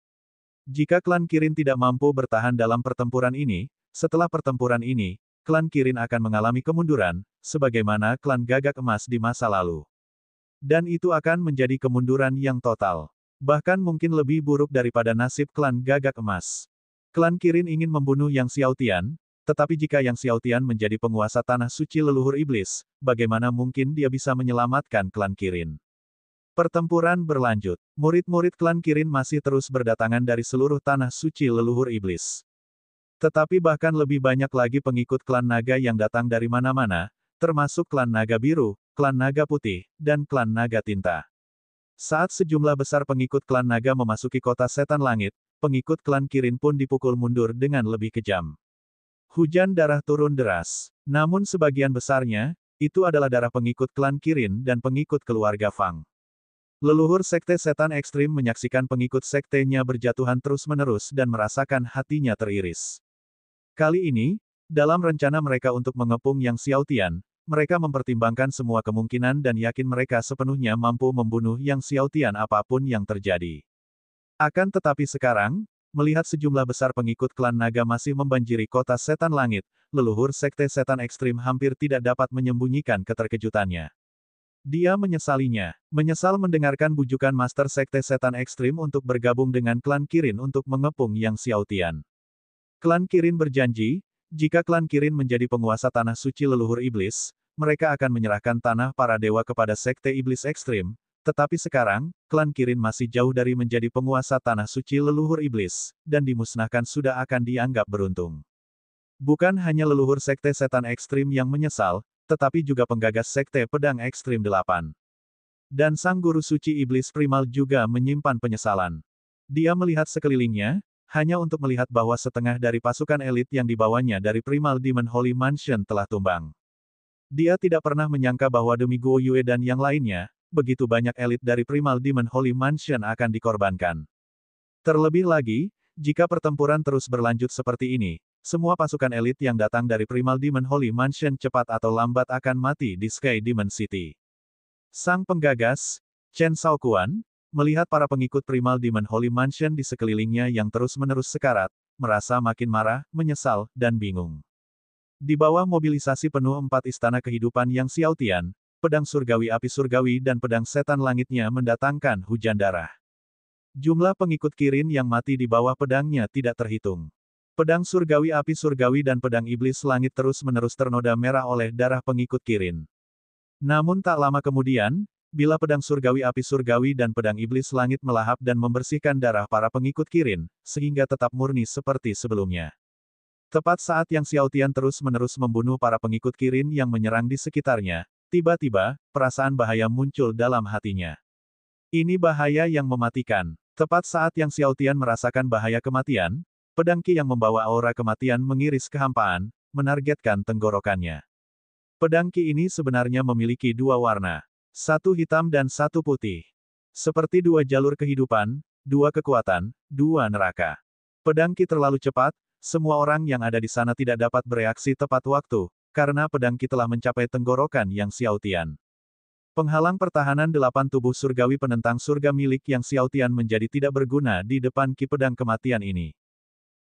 Jika klan Kirin tidak mampu bertahan dalam pertempuran ini, setelah pertempuran ini, klan Kirin akan mengalami kemunduran, sebagaimana klan Gagak Emas di masa lalu. Dan itu akan menjadi kemunduran yang total. Bahkan mungkin lebih buruk daripada nasib klan Gagak Emas. Klan Kirin ingin membunuh Yang Xiaotian, tetapi jika Yang Xiaotian menjadi penguasa tanah suci leluhur iblis, bagaimana mungkin dia bisa menyelamatkan klan Kirin? Pertempuran berlanjut. Murid-murid klan Kirin masih terus berdatangan dari seluruh tanah suci leluhur iblis. Tetapi bahkan lebih banyak lagi pengikut klan naga yang datang dari mana-mana, termasuk klan naga biru, klan naga putih, dan klan naga tinta. Saat sejumlah besar pengikut klan naga memasuki kota Setan Langit, pengikut klan Kirin pun dipukul mundur dengan lebih kejam. Hujan darah turun deras. Namun sebagian besarnya, itu adalah darah pengikut klan Kirin dan pengikut keluarga Fang. Leluhur Sekte Setan Ekstrim menyaksikan pengikut sektenya berjatuhan terus-menerus dan merasakan hatinya teriris. Kali ini, dalam rencana mereka untuk mengepung Yang Xiaotian, mereka mempertimbangkan semua kemungkinan dan yakin mereka sepenuhnya mampu membunuh Yang Xiaotian apapun yang terjadi. Akan tetapi sekarang, melihat sejumlah besar pengikut klan naga masih membanjiri kota Setan Langit, leluhur Sekte Setan Ekstrim hampir tidak dapat menyembunyikan keterkejutannya. Dia menyesalinya, menyesal mendengarkan bujukan Master Sekte Setan Ekstrim untuk bergabung dengan klan Kirin untuk mengepung Yang Xiaotian. Klan Kirin berjanji, jika klan Kirin menjadi penguasa tanah suci leluhur iblis, mereka akan menyerahkan tanah para dewa kepada Sekte Iblis Ekstrim, tetapi sekarang, klan Kirin masih jauh dari menjadi penguasa tanah suci leluhur iblis, dan dimusnahkan sudah akan dianggap beruntung. Bukan hanya leluhur Sekte Setan Ekstrim yang menyesal, tetapi juga penggagas Sekte Pedang Ekstrim 8. Dan Sang Guru Suci Iblis Primal juga menyimpan penyesalan. Dia melihat sekelilingnya, hanya untuk melihat bahwa setengah dari pasukan elit yang dibawanya dari Primal Demon Holy Mansion telah tumbang. Dia tidak pernah menyangka bahwa demi Guo Yue dan yang lainnya, begitu banyak elit dari Primal Demon Holy Mansion akan dikorbankan. Terlebih lagi, jika pertempuran terus berlanjut seperti ini, semua pasukan elit yang datang dari Primal Demon Holy Mansion cepat atau lambat akan mati di Sky Demon City. Sang penggagas, Chen Shaoquan, melihat para pengikut Primal Demon Holy Mansion di sekelilingnya yang terus-menerus sekarat, merasa makin marah, menyesal, dan bingung. Di bawah mobilisasi penuh 4 istana kehidupan Yang Xiaotian, pedang surgawi api surgawi dan pedang setan langitnya mendatangkan hujan darah. Jumlah pengikut Kirin yang mati di bawah pedangnya tidak terhitung. Pedang surgawi api surgawi dan pedang iblis langit terus-menerus ternoda merah oleh darah pengikut Kirin. Namun tak lama kemudian, bila pedang surgawi api surgawi dan pedang iblis langit melahap dan membersihkan darah para pengikut Kirin, sehingga tetap murni seperti sebelumnya. Tepat saat Yang Xiaotian terus-menerus membunuh para pengikut Kirin yang menyerang di sekitarnya, tiba-tiba, perasaan bahaya muncul dalam hatinya. Ini bahaya yang mematikan. Tepat saat Yang Xiaotian merasakan bahaya kematian, pedang Qi yang membawa aura kematian mengiris kehampaan, menargetkan tenggorokannya. Pedang Qi ini sebenarnya memiliki dua warna. Satu hitam dan satu putih. Seperti dua jalur kehidupan, dua kekuatan, dua neraka. Pedang Qi terlalu cepat, semua orang yang ada di sana tidak dapat bereaksi tepat waktu, karena pedang Qi telah mencapai tenggorokan Yang Xiaotian. Penghalang pertahanan 8 tubuh surgawi penentang surga milik Yang Xiaotian menjadi tidak berguna di depan Qi pedang kematian ini.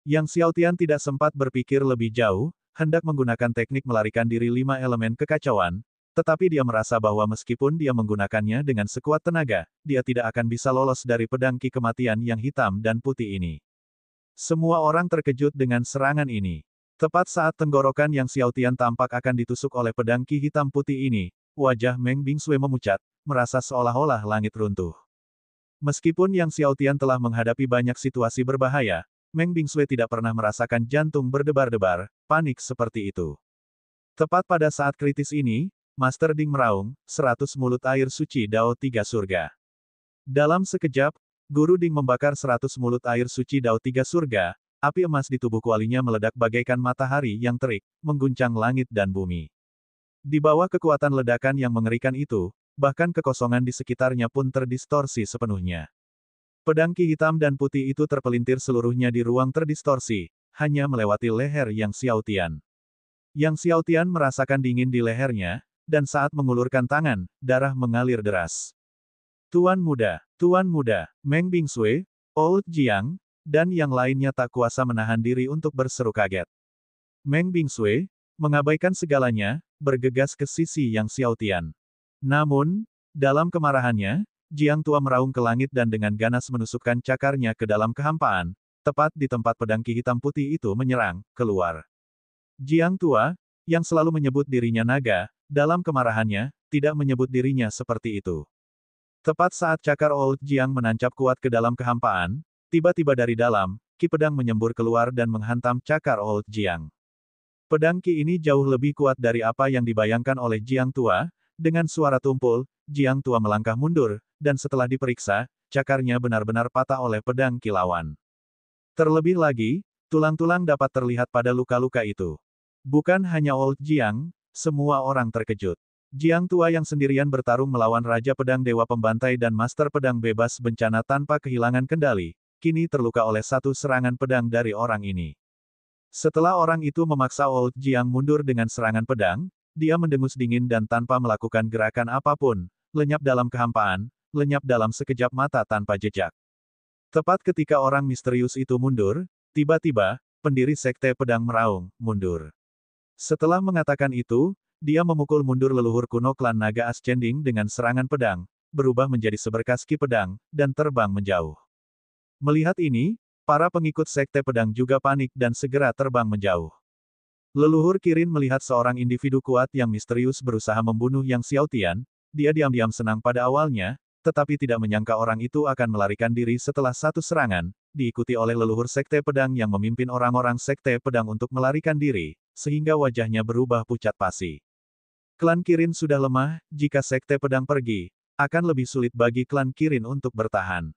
Yang Xiaotian tidak sempat berpikir lebih jauh, hendak menggunakan teknik melarikan diri 5 elemen kekacauan, tetapi dia merasa bahwa meskipun dia menggunakannya dengan sekuat tenaga, dia tidak akan bisa lolos dari pedang ki kematian yang hitam dan putih ini. Semua orang terkejut dengan serangan ini. Tepat saat tenggorokan Yang Xiaotian tampak akan ditusuk oleh pedang ki hitam putih ini, wajah Meng Bingsue memucat, merasa seolah-olah langit runtuh. Meskipun Yang Xiaotian telah menghadapi banyak situasi berbahaya, Meng Bingsue tidak pernah merasakan jantung berdebar-debar, panik seperti itu. Tepat pada saat kritis ini, Master Ding meraung, 100 mulut air suci Dao Tiga Surga. Dalam sekejap, Guru Ding membakar 100 mulut air suci Dao Tiga Surga, api emas di tubuh kualinya meledak bagaikan matahari yang terik, mengguncang langit dan bumi. Di bawah kekuatan ledakan yang mengerikan itu, bahkan kekosongan di sekitarnya pun terdistorsi sepenuhnya. Pedang ki hitam dan putih itu terpelintir seluruhnya di ruang terdistorsi, hanya melewati leher Yang Xiaotian. Yang Xiaotian merasakan dingin di lehernya, dan saat mengulurkan tangan, darah mengalir deras. Tuan muda, Meng Bingsue, Old Jiang, dan yang lainnya tak kuasa menahan diri untuk berseru kaget. Meng Bingsue, mengabaikan segalanya, bergegas ke sisi Yang Xiaotian. Namun, dalam kemarahannya, Jiang Tua meraung ke langit dan dengan ganas menusukkan cakarnya ke dalam kehampaan, tepat di tempat pedang ki hitam putih itu menyerang, keluar. Jiang Tua, yang selalu menyebut dirinya naga, dalam kemarahannya, tidak menyebut dirinya seperti itu. Tepat saat cakar Old Jiang menancap kuat ke dalam kehampaan, tiba-tiba dari dalam, ki pedang menyembur keluar dan menghantam cakar Old Jiang. Pedang ki ini jauh lebih kuat dari apa yang dibayangkan oleh Jiang Tua. Dengan suara tumpul, Jiang Tua melangkah mundur, dan setelah diperiksa, cakarnya benar-benar patah oleh pedang kilauan. Terlebih lagi, tulang-tulang dapat terlihat pada luka-luka itu. Bukan hanya Old Jiang, semua orang terkejut. Jiang Tua yang sendirian bertarung melawan Raja Pedang Dewa Pembantai dan Master Pedang Bebas Bencana tanpa kehilangan kendali, kini terluka oleh satu serangan pedang dari orang ini. Setelah orang itu memaksa Old Jiang mundur dengan serangan pedang, dia mendengus dingin dan tanpa melakukan gerakan apapun, lenyap dalam kehampaan, lenyap dalam sekejap mata tanpa jejak. Tepat ketika orang misterius itu mundur, tiba-tiba, pendiri Sekte Pedang meraung, mundur. Setelah mengatakan itu, dia memukul mundur leluhur kuno klan Naga Ascending dengan serangan pedang, berubah menjadi seberkas ki pedang, dan terbang menjauh. Melihat ini, para pengikut Sekte Pedang juga panik dan segera terbang menjauh. Leluhur Kirin melihat seorang individu kuat yang misterius berusaha membunuh Yang Xiaotian, dia diam-diam senang pada awalnya, tetapi tidak menyangka orang itu akan melarikan diri setelah satu serangan, diikuti oleh leluhur Sekte Pedang yang memimpin orang-orang Sekte Pedang untuk melarikan diri, sehingga wajahnya berubah pucat pasi. Klan Kirin sudah lemah, jika Sekte Pedang pergi, akan lebih sulit bagi klan Kirin untuk bertahan.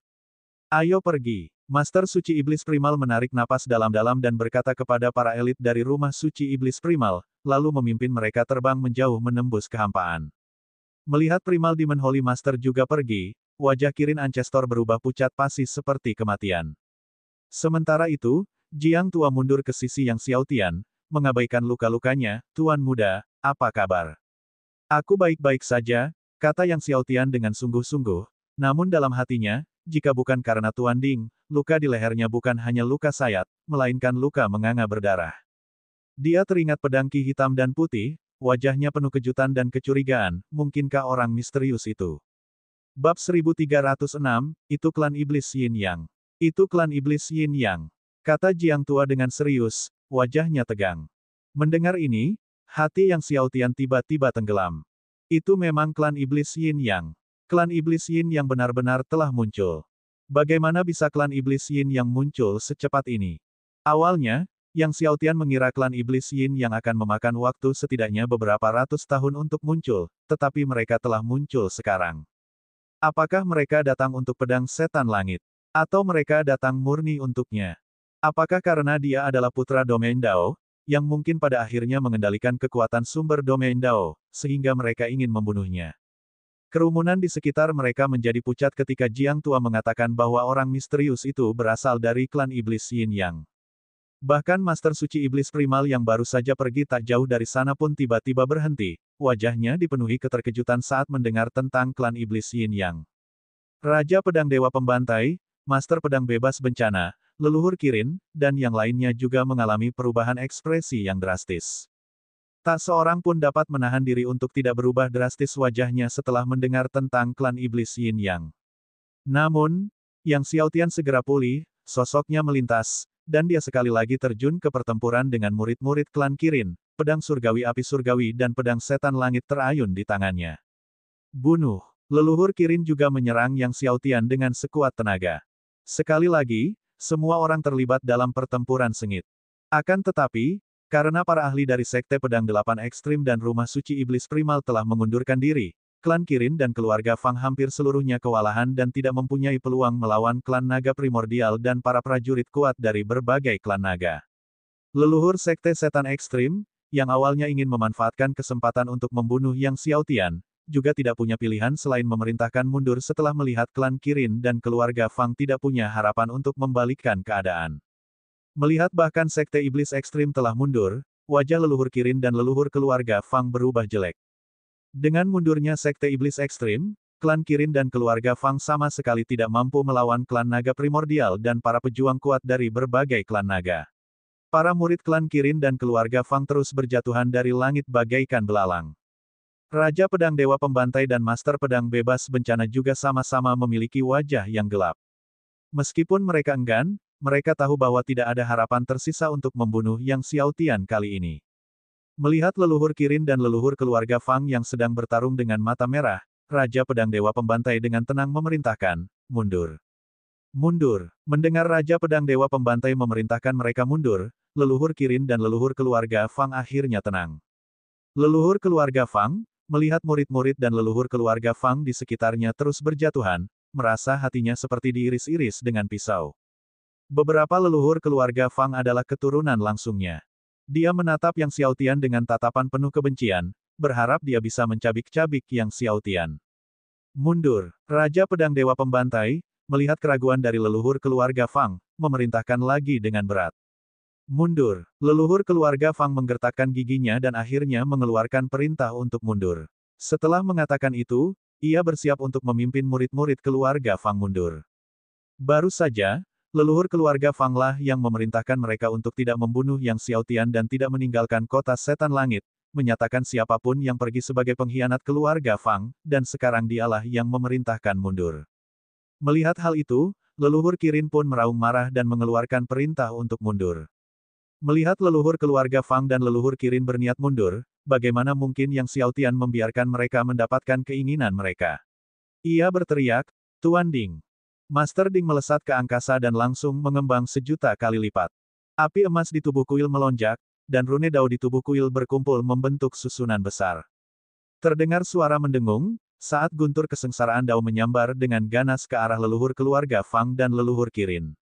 Ayo pergi. Master Suci Iblis Primal menarik napas dalam-dalam dan berkata kepada para elit dari Rumah Suci Iblis Primal, lalu memimpin mereka terbang menjauh menembus kehampaan. Melihat Primal Demon Holy Master juga pergi, wajah Kirin Ancestor berubah pucat pasi seperti kematian. Sementara itu, Jiang Tua mundur ke sisi Yang Xiaotian, mengabaikan luka-lukanya, Tuan muda, apa kabar? Aku baik-baik saja, kata Yang Xiaotian dengan sungguh-sungguh, namun dalam hatinya, jika bukan karena Tuan Ding, luka di lehernya bukan hanya luka sayat, melainkan luka menganga berdarah. Dia teringat pedang ki hitam dan putih, wajahnya penuh kejutan dan kecurigaan, mungkinkah orang misterius itu? Bab 1306, itu klan iblis Yin Yang. Itu klan iblis Yin Yang. Kata Jiang Tua dengan serius, wajahnya tegang. Mendengar ini, hati Yang Xiaotian tiba-tiba tenggelam. Itu memang klan iblis Yin Yang. Klan iblis Yin yang benar-benar telah muncul. Bagaimana bisa klan iblis Yin yang muncul secepat ini? Awalnya, Yang Xiaotian mengira klan iblis Yin yang akan memakan waktu setidaknya beberapa ratus tahun untuk muncul, tetapi mereka telah muncul sekarang. Apakah mereka datang untuk pedang setan langit? Atau mereka datang murni untuknya? Apakah karena dia adalah putra domain Dao, yang mungkin pada akhirnya mengendalikan kekuatan sumber domain Dao, sehingga mereka ingin membunuhnya? Kerumunan di sekitar mereka menjadi pucat ketika Jiang Tua mengatakan bahwa orang misterius itu berasal dari klan iblis Yin Yang. Bahkan Master Suci Iblis Primal yang baru saja pergi tak jauh dari sana pun tiba-tiba berhenti, wajahnya dipenuhi keterkejutan saat mendengar tentang klan iblis Yin Yang. Raja Pedang Dewa Pembantai, Master Pedang Bebas Bencana, leluhur Kirin, dan yang lainnya juga mengalami perubahan ekspresi yang drastis. Tak seorang pun dapat menahan diri untuk tidak berubah drastis wajahnya setelah mendengar tentang klan iblis Yin Yang. Namun, Yang Xiaotian segera pulih, sosoknya melintas, dan dia sekali lagi terjun ke pertempuran dengan murid-murid klan Kirin, pedang surgawi api surgawi dan pedang setan langit terayun di tangannya. Bunuh! Leluhur Kirin juga menyerang Yang Xiaotian dengan sekuat tenaga. Sekali lagi, semua orang terlibat dalam pertempuran sengit. Akan tetapi, karena para ahli dari Sekte Pedang Delapan Ekstrim dan Rumah Suci Iblis Primal telah mengundurkan diri, klan Kirin dan keluarga Fang hampir seluruhnya kewalahan dan tidak mempunyai peluang melawan klan naga primordial dan para prajurit kuat dari berbagai klan naga. Leluhur Sekte Setan Ekstrim, yang awalnya ingin memanfaatkan kesempatan untuk membunuh Yang Xiaotian, juga tidak punya pilihan selain memerintahkan mundur setelah melihat klan Kirin dan keluarga Fang tidak punya harapan untuk membalikkan keadaan. Melihat bahkan Sekte Iblis Ekstrim telah mundur, wajah leluhur Kirin dan leluhur keluarga Fang berubah jelek. Dengan mundurnya Sekte Iblis Ekstrim, klan Kirin dan keluarga Fang sama sekali tidak mampu melawan klan naga primordial dan para pejuang kuat dari berbagai klan naga. Para murid klan Kirin dan keluarga Fang terus berjatuhan dari langit bagaikan belalang. Raja Pedang Dewa Pembantai dan Master Pedang Bebas Bencana juga sama-sama memiliki wajah yang gelap. Meskipun mereka enggan, mereka tahu bahwa tidak ada harapan tersisa untuk membunuh Yang Xiaotian kali ini. Melihat leluhur Kirin dan leluhur keluarga Fang yang sedang bertarung dengan mata merah, Raja Pedang Dewa Pembantai dengan tenang memerintahkan, mundur. Mundur. Mendengar Raja Pedang Dewa Pembantai memerintahkan mereka mundur, leluhur Kirin dan leluhur keluarga Fang akhirnya tenang. Leluhur keluarga Fang, melihat murid-murid dan leluhur keluarga Fang di sekitarnya terus berjatuhan, merasa hatinya seperti diiris-iris dengan pisau. Beberapa leluhur keluarga Fang adalah keturunan langsungnya. Dia menatap Yang Xiaotian dengan tatapan penuh kebencian, berharap dia bisa mencabik-cabik Yang Xiaotian. Mundur. Raja Pedang Dewa Pembantai, melihat keraguan dari leluhur keluarga Fang, memerintahkan lagi dengan berat. Mundur. Leluhur keluarga Fang menggertakkan giginya dan akhirnya mengeluarkan perintah untuk mundur. Setelah mengatakan itu, ia bersiap untuk memimpin murid-murid keluarga Fang mundur. Baru saja, leluhur keluarga Fang lah yang memerintahkan mereka untuk tidak membunuh Yang Xiaotian dan tidak meninggalkan kota setan langit, menyatakan siapapun yang pergi sebagai pengkhianat keluarga Fang, dan sekarang dialah yang memerintahkan mundur. Melihat hal itu, leluhur Kirin pun meraung marah dan mengeluarkan perintah untuk mundur. Melihat leluhur keluarga Fang dan leluhur Kirin berniat mundur, bagaimana mungkin Yang Xiaotian membiarkan mereka mendapatkan keinginan mereka? Ia berteriak, Tuan Ding. Master Ding melesat ke angkasa dan langsung mengembang 1.000.000 kali lipat. Api emas di tubuh kuil melonjak, dan rune dao di tubuh kuil berkumpul membentuk susunan besar. Terdengar suara mendengung, saat guntur kesengsaraan dao menyambar dengan ganas ke arah leluhur keluarga Fang dan leluhur Kirin.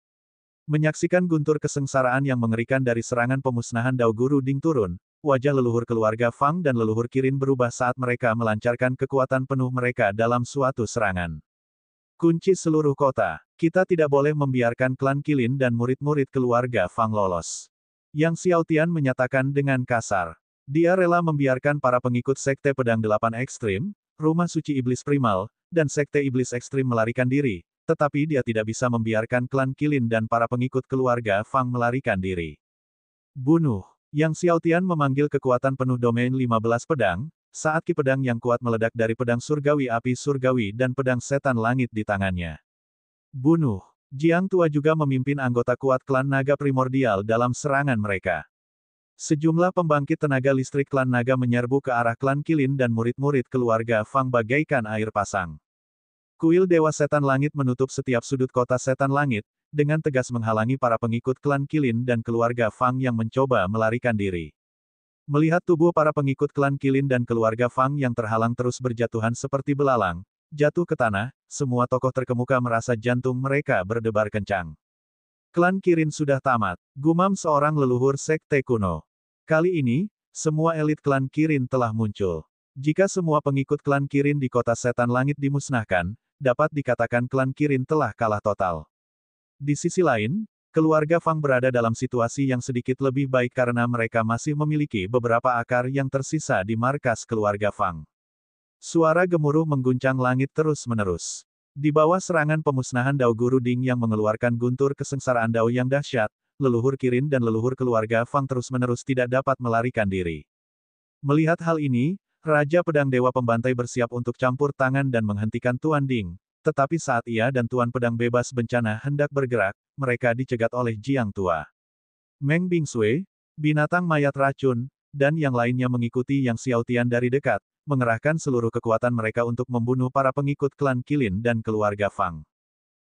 Menyaksikan guntur kesengsaraan yang mengerikan dari serangan pemusnahan dao guru Ding turun, wajah leluhur keluarga Fang dan leluhur Kirin berubah saat mereka melancarkan kekuatan penuh mereka dalam suatu serangan. Kunci seluruh kota. Kita tidak boleh membiarkan klan Kilin dan murid-murid keluarga Fang lolos. Yang Xiaotian menyatakan dengan kasar. Dia rela membiarkan para pengikut Sekte Pedang Delapan Ekstrim, Rumah Suci Iblis Primal, dan Sekte Iblis Ekstrim melarikan diri, tetapi dia tidak bisa membiarkan klan Kilin dan para pengikut keluarga Fang melarikan diri. Bunuh. Yang Xiaotian memanggil kekuatan penuh domain 15 pedang, saat ki pedang yang kuat meledak dari pedang surgawi api surgawi dan pedang setan langit di tangannya. Bunuh. Jiang Tua juga memimpin anggota kuat klan naga primordial dalam serangan mereka. Sejumlah pembangkit tenaga listrik klan naga menyerbu ke arah klan Kilin dan murid-murid keluarga Fang bagaikan air pasang. Kuil Dewa Setan Langit menutup setiap sudut kota Setan Langit, dengan tegas menghalangi para pengikut klan Kilin dan keluarga Fang yang mencoba melarikan diri. Melihat tubuh para pengikut klan Kilin dan keluarga Fang yang terhalang terus berjatuhan seperti belalang, jatuh ke tanah, semua tokoh terkemuka merasa jantung mereka berdebar kencang. Klan Kirin sudah tamat, gumam seorang leluhur sekte kuno. Kali ini, semua elit klan Kirin telah muncul. Jika semua pengikut klan Kirin di kota setan langit dimusnahkan, dapat dikatakan klan Kirin telah kalah total. Di sisi lain, keluarga Fang berada dalam situasi yang sedikit lebih baik karena mereka masih memiliki beberapa akar yang tersisa di markas keluarga Fang. Suara gemuruh mengguncang langit terus-menerus. Di bawah serangan pemusnahan Dao Guru Ding yang mengeluarkan guntur kesengsaraan Dao yang dahsyat, leluhur Kirin dan leluhur keluarga Fang terus-menerus tidak dapat melarikan diri. Melihat hal ini, Raja Pedang Dewa Pembantai bersiap untuk campur tangan dan menghentikan Tuan Ding. Tetapi saat ia dan Tuan Pedang Bebas Bencana hendak bergerak, mereka dicegat oleh Jiang Tua. Meng Bingsui, binatang mayat racun, dan yang lainnya mengikuti Yang Xiaotian dari dekat, mengerahkan seluruh kekuatan mereka untuk membunuh para pengikut klan Qilin dan keluarga Fang.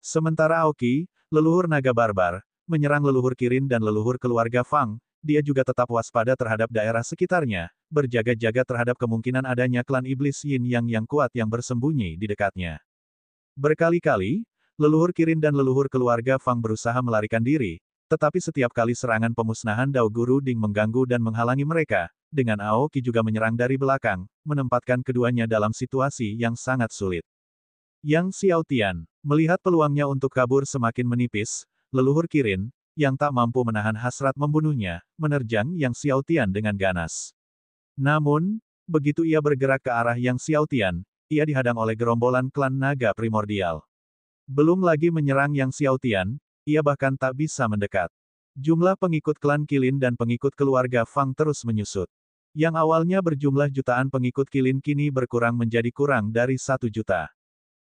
Sementara Aoki, leluhur naga barbar, menyerang leluhur Kirin dan leluhur keluarga Fang, dia juga tetap waspada terhadap daerah sekitarnya, berjaga-jaga terhadap kemungkinan adanya klan iblis Yin yang kuat yang bersembunyi di dekatnya. Berkali-kali, leluhur Kirin dan leluhur keluarga Fang berusaha melarikan diri, tetapi setiap kali serangan pemusnahan Dao Guru Ding mengganggu dan menghalangi mereka, dengan Aoki juga menyerang dari belakang, menempatkan keduanya dalam situasi yang sangat sulit. Yang Xiaotian, melihat peluangnya untuk kabur semakin menipis, leluhur Kirin, yang tak mampu menahan hasrat membunuhnya, menerjang Yang Xiaotian dengan ganas. Namun, begitu ia bergerak ke arah Yang Xiaotian, ia dihadang oleh gerombolan klan naga primordial. Belum lagi menyerang Yang Xiaotian, ia bahkan tak bisa mendekat. Jumlah pengikut klan Qilin dan pengikut keluarga Fang terus menyusut. Yang awalnya berjumlah jutaan pengikut Qilin kini berkurang menjadi kurang dari 1 juta.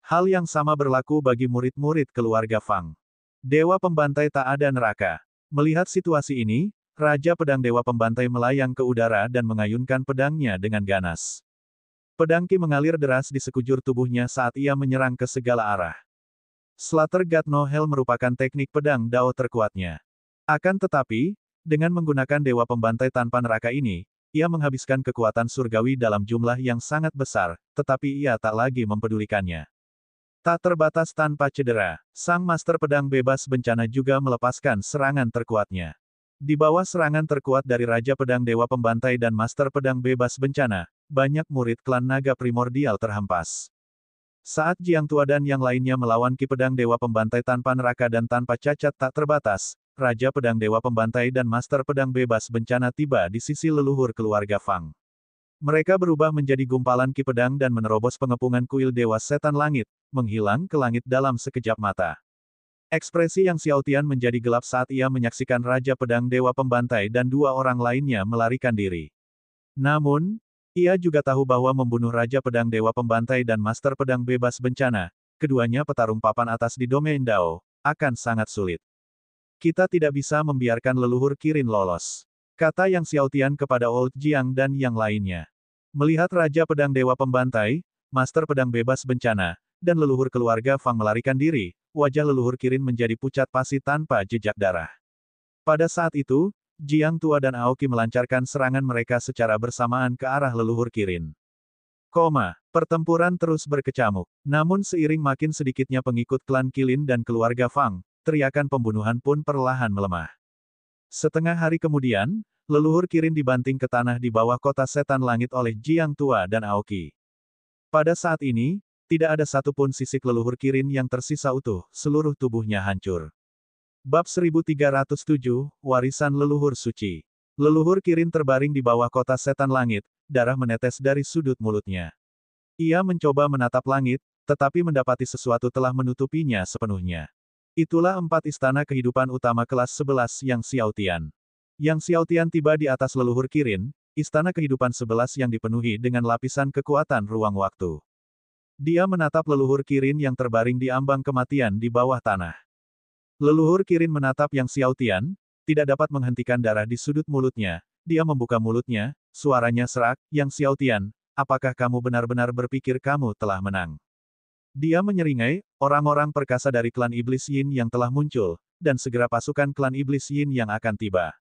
Hal yang sama berlaku bagi murid-murid keluarga Fang. Dewa Pembantai tak ada neraka. Melihat situasi ini, Raja Pedang Dewa Pembantai melayang ke udara dan mengayunkan pedangnya dengan ganas. Pedang Qi mengalir deras di sekujur tubuhnya saat ia menyerang ke segala arah. Slaughter God No Hell merupakan teknik pedang Dao terkuatnya. Akan tetapi, dengan menggunakan Dewa Pembantai tanpa neraka ini, ia menghabiskan kekuatan surgawi dalam jumlah yang sangat besar, tetapi ia tak lagi mempedulikannya. Tak terbatas tanpa cedera, Sang Master Pedang Bebas Bencana juga melepaskan serangan terkuatnya. Di bawah serangan terkuat dari Raja Pedang Dewa Pembantai dan Master Pedang Bebas Bencana, banyak murid klan naga primordial terhempas. Saat Jiang Tua dan yang lainnya melawan Ki Pedang Dewa Pembantai tanpa neraka dan tanpa cacat tak terbatas, Raja Pedang Dewa Pembantai dan Master Pedang Bebas Bencana tiba di sisi leluhur keluarga Fang. Mereka berubah menjadi gumpalan Ki Pedang dan menerobos pengepungan kuil Dewa Setan Langit, menghilang ke langit dalam sekejap mata. Ekspresi Yang Xiaotian menjadi gelap saat ia menyaksikan Raja Pedang Dewa Pembantai dan 2 orang lainnya melarikan diri. Namun, ia juga tahu bahwa membunuh Raja Pedang Dewa Pembantai dan Master Pedang Bebas Bencana, keduanya petarung papan atas di domain Dao, akan sangat sulit. Kita tidak bisa membiarkan leluhur Kirin lolos, kata Yang Xiaotian kepada Old Jiang dan yang lainnya. Melihat Raja Pedang Dewa Pembantai, Master Pedang Bebas Bencana, dan leluhur keluarga Fang melarikan diri, wajah leluhur Kirin menjadi pucat pasi tanpa jejak darah. Pada saat itu, Jiang Tua dan Aoki melancarkan serangan mereka secara bersamaan ke arah leluhur Kirin. Pertempuran terus berkecamuk. Namun seiring makin sedikitnya pengikut klan Qilin dan keluarga Fang, teriakan pembunuhan pun perlahan melemah. Setengah hari kemudian, leluhur Kirin dibanting ke tanah di bawah kota setan langit oleh Jiang Tua dan Aoki. Pada saat ini, tidak ada satupun sisik leluhur Kirin yang tersisa utuh, seluruh tubuhnya hancur. Bab 1307, Warisan Leluhur Suci. Leluhur Kirin terbaring di bawah kota setan langit, darah menetes dari sudut mulutnya. Ia mencoba menatap langit, tetapi mendapati sesuatu telah menutupinya sepenuhnya. Itulah 4 istana kehidupan utama kelas 11 Yang Xiaotian. Yang Xiaotian tiba di atas leluhur Kirin, istana kehidupan 11 yang dipenuhi dengan lapisan kekuatan ruang waktu. Dia menatap leluhur Kirin yang terbaring di ambang kematian di bawah tanah. Leluhur Kirin menatap Yang Xiaotian, tidak dapat menghentikan darah di sudut mulutnya. Dia membuka mulutnya, suaranya serak, "Yang Xiaotian, apakah kamu benar-benar berpikir kamu telah menang?" Dia menyeringai, orang-orang perkasa dari klan Iblis Yin yang telah muncul, dan segera pasukan klan Iblis Yin yang akan tiba.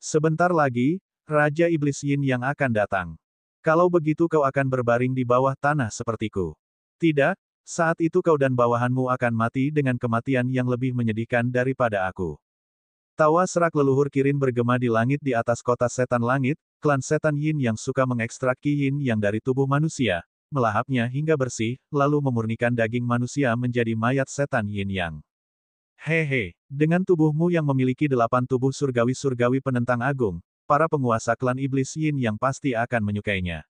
Sebentar lagi, Raja Iblis Yin yang akan datang. Kalau begitu kau akan berbaring di bawah tanah sepertiku. Tidak, saat itu kau dan bawahanmu akan mati dengan kematian yang lebih menyedihkan daripada aku. Tawa serak leluhur Kirin bergema di langit di atas kota setan langit, klan setan Yin yang suka mengekstrak Qi Yin yang dari tubuh manusia, melahapnya hingga bersih, lalu memurnikan daging manusia menjadi mayat setan Yin Yang. Hehe, dengan tubuhmu yang memiliki 8 tubuh surgawi-surgawi penentang agung, para penguasa klan Iblis Yin yang pasti akan menyukainya.